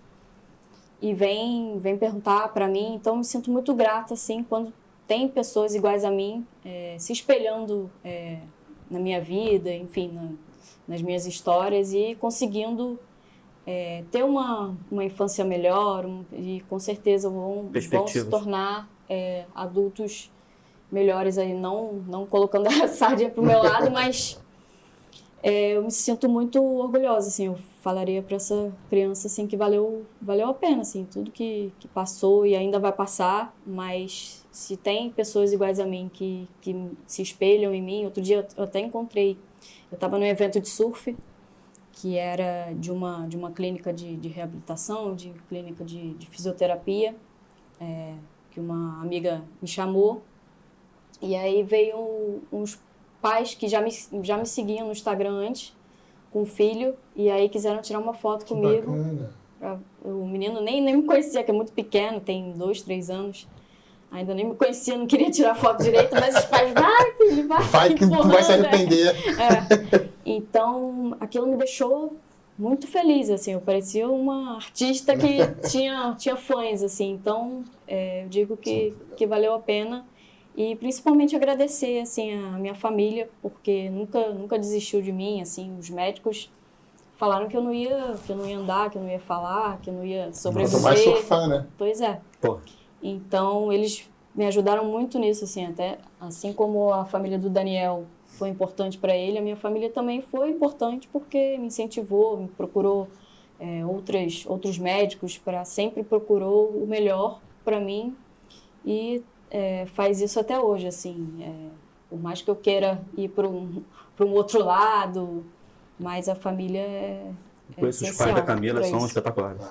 e vem perguntar para mim. Então, me sinto muito grata, assim, quando tem pessoas iguais a mim se espelhando na minha vida, enfim, nas minhas histórias e conseguindo ter uma infância melhor e com certeza vão se tornar adultos melhores aí, não colocando a sardinha pro meu lado, mas eu me sinto muito orgulhosa, assim, eu falaria para essa criança, assim, que valeu a pena, assim, tudo que passou e ainda vai passar, mas se tem pessoas iguais a mim que se espelham em mim. Outro dia eu até encontrei, eu estava num evento de surf, que era de uma clínica de reabilitação, de clínica de fisioterapia, que uma amiga me chamou, e aí veio uns pais que já me seguiam no Instagram antes, com o filho, e aí quiseram tirar uma foto comigo. Bacana. O menino nem me conhecia, que é muito pequeno, tem 2, 3 anos. Ainda nem me conhecia, não queria tirar foto direito, mas os pais, vai, filho, vai. Vai que tu vai se arrepender. Então, aquilo me deixou muito feliz, assim, eu parecia uma artista que tinha fãs, assim. Então, eu digo que valeu a pena. E principalmente agradecer, assim, a minha família, porque nunca desistiu de mim, assim. Os médicos falaram que eu não ia andar, que eu não ia falar, que eu não ia sobreviver. Não vai surfar, né? Pois é. Pô. Então, eles me ajudaram muito nisso, assim, até assim como a família do Daniel foi importante para ele, a minha família também foi importante porque me incentivou, me procurou outros médicos, sempre procurou o melhor para mim e faz isso até hoje, assim. Por mais que eu queira ir para um outro lado, mas a família é Conheço os pais da Camila, são espetaculares.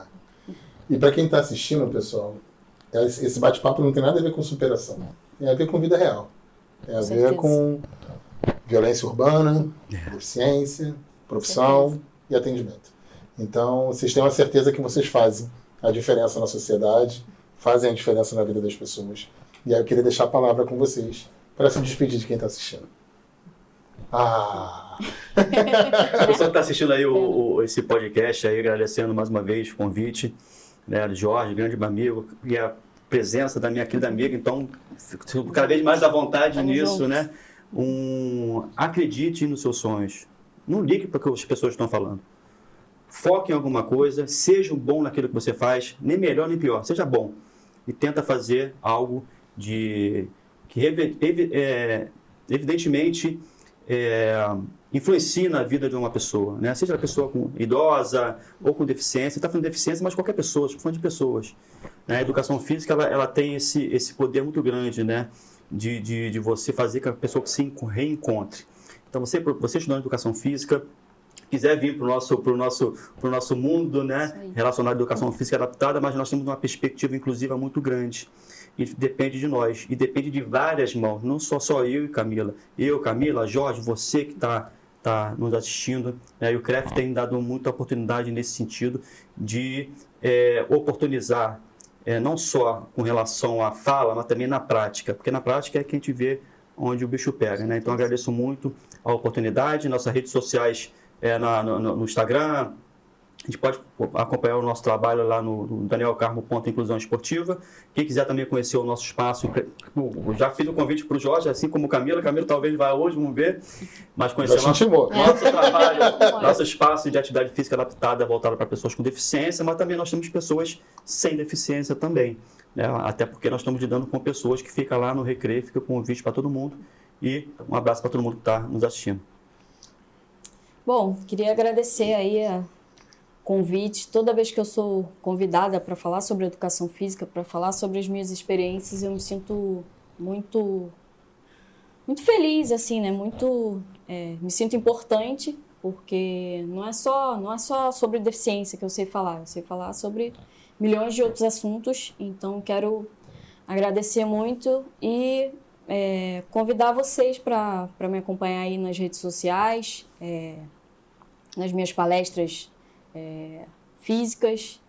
E para quem está assistindo, pessoal, esse bate-papo não tem nada a ver com superação. Tem a ver com vida real. Tem a ver com violência urbana, deficiência, profissão e atendimento. Então, vocês têm uma certeza que vocês fazem a diferença na sociedade, fazem a diferença na vida das pessoas. E aí eu queria deixar a palavra com vocês para se despedir de quem está assistindo. A pessoa que está assistindo aí esse podcast, aí, agradecendo mais uma vez o convite, né, do Jorge, grande amigo, e a presença da minha querida amiga, então, fico cada vez mais à vontade nisso, né? Acredite nos seus sonhos. Não ligue para o que as pessoas estão falando. Foque em alguma coisa, seja bom naquilo que você faz, nem melhor nem pior, seja bom. E tenta fazer algo que evidentemente influencie na vida de uma pessoa, né? Seja a pessoa idosa ou com deficiência. Está falando de deficiência, mas qualquer pessoa, estou falando de pessoas. A educação física ela tem esse poder muito grande, né? De você fazer com que a pessoa se reencontre. Então, você estudando educação física, quiser vir para o nosso mundo, né? Relacionado à educação física adaptada, mas nós temos uma perspectiva inclusiva muito grande. E depende de nós, e depende de várias mãos, não só eu e Camila. Eu, Camila, Jorge, você que está nos assistindo, né? E o CREF tem dado muita oportunidade nesse sentido de oportunizar, não só com relação à fala, mas também na prática, porque na prática é que a gente vê onde o bicho pega, né? Então, agradeço muito a oportunidade. Nossas redes sociais no Instagram. A gente pode acompanhar o nosso trabalho lá no Daniel Carmo Inclusão Esportiva. Quem quiser também conhecer o nosso espaço, eu já fiz o convite para o Jorge, assim como o Camila. Camila talvez vá hoje, vamos ver. Mas conhecer o nosso trabalho, nosso espaço de atividade física adaptada, voltado para pessoas com deficiência, mas também nós temos pessoas sem deficiência também, né? Até porque nós estamos lidando com pessoas que ficam lá no Recreio, fica com um convite para todo mundo. E um abraço para todo mundo que está nos assistindo. Bom, queria agradecer aí convite. Toda vez que eu sou convidada para falar sobre educação física, para falar sobre as minhas experiências, eu me sinto muito feliz, assim, né? Me sinto importante, porque não é só sobre deficiência que eu sei falar sobre milhões de outros assuntos. Então, quero agradecer muito e convidar vocês para me acompanhar aí nas redes sociais, nas minhas palestras físicas.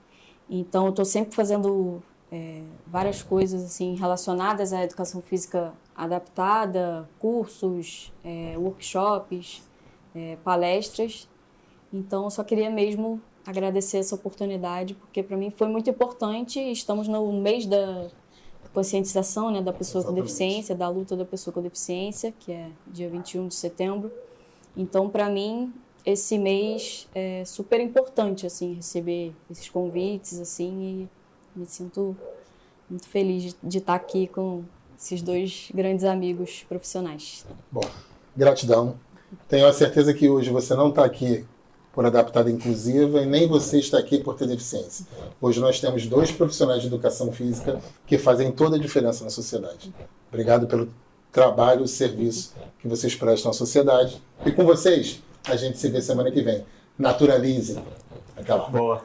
Então, eu estou sempre fazendo várias coisas assim relacionadas à educação física adaptada, cursos, workshops, palestras. Então, eu só queria mesmo agradecer essa oportunidade, porque para mim foi muito importante. Estamos no mês da conscientização, né, da pessoa com deficiência, da luta da pessoa com deficiência, que é dia 21 de setembro. Então, para mim, esse mês é super importante, assim, receber esses convites, assim, e me sinto muito feliz de estar aqui com esses dois grandes amigos profissionais. Bom, gratidão. Tenho a certeza que hoje você não está aqui por adaptada inclusiva e nem você está aqui por ter deficiência. Hoje nós temos dois profissionais de educação física que fazem toda a diferença na sociedade. Obrigado pelo trabalho, serviço que vocês prestam à sociedade. E com vocês, a gente se vê semana que vem. Naturalizem. Até lá. Boa.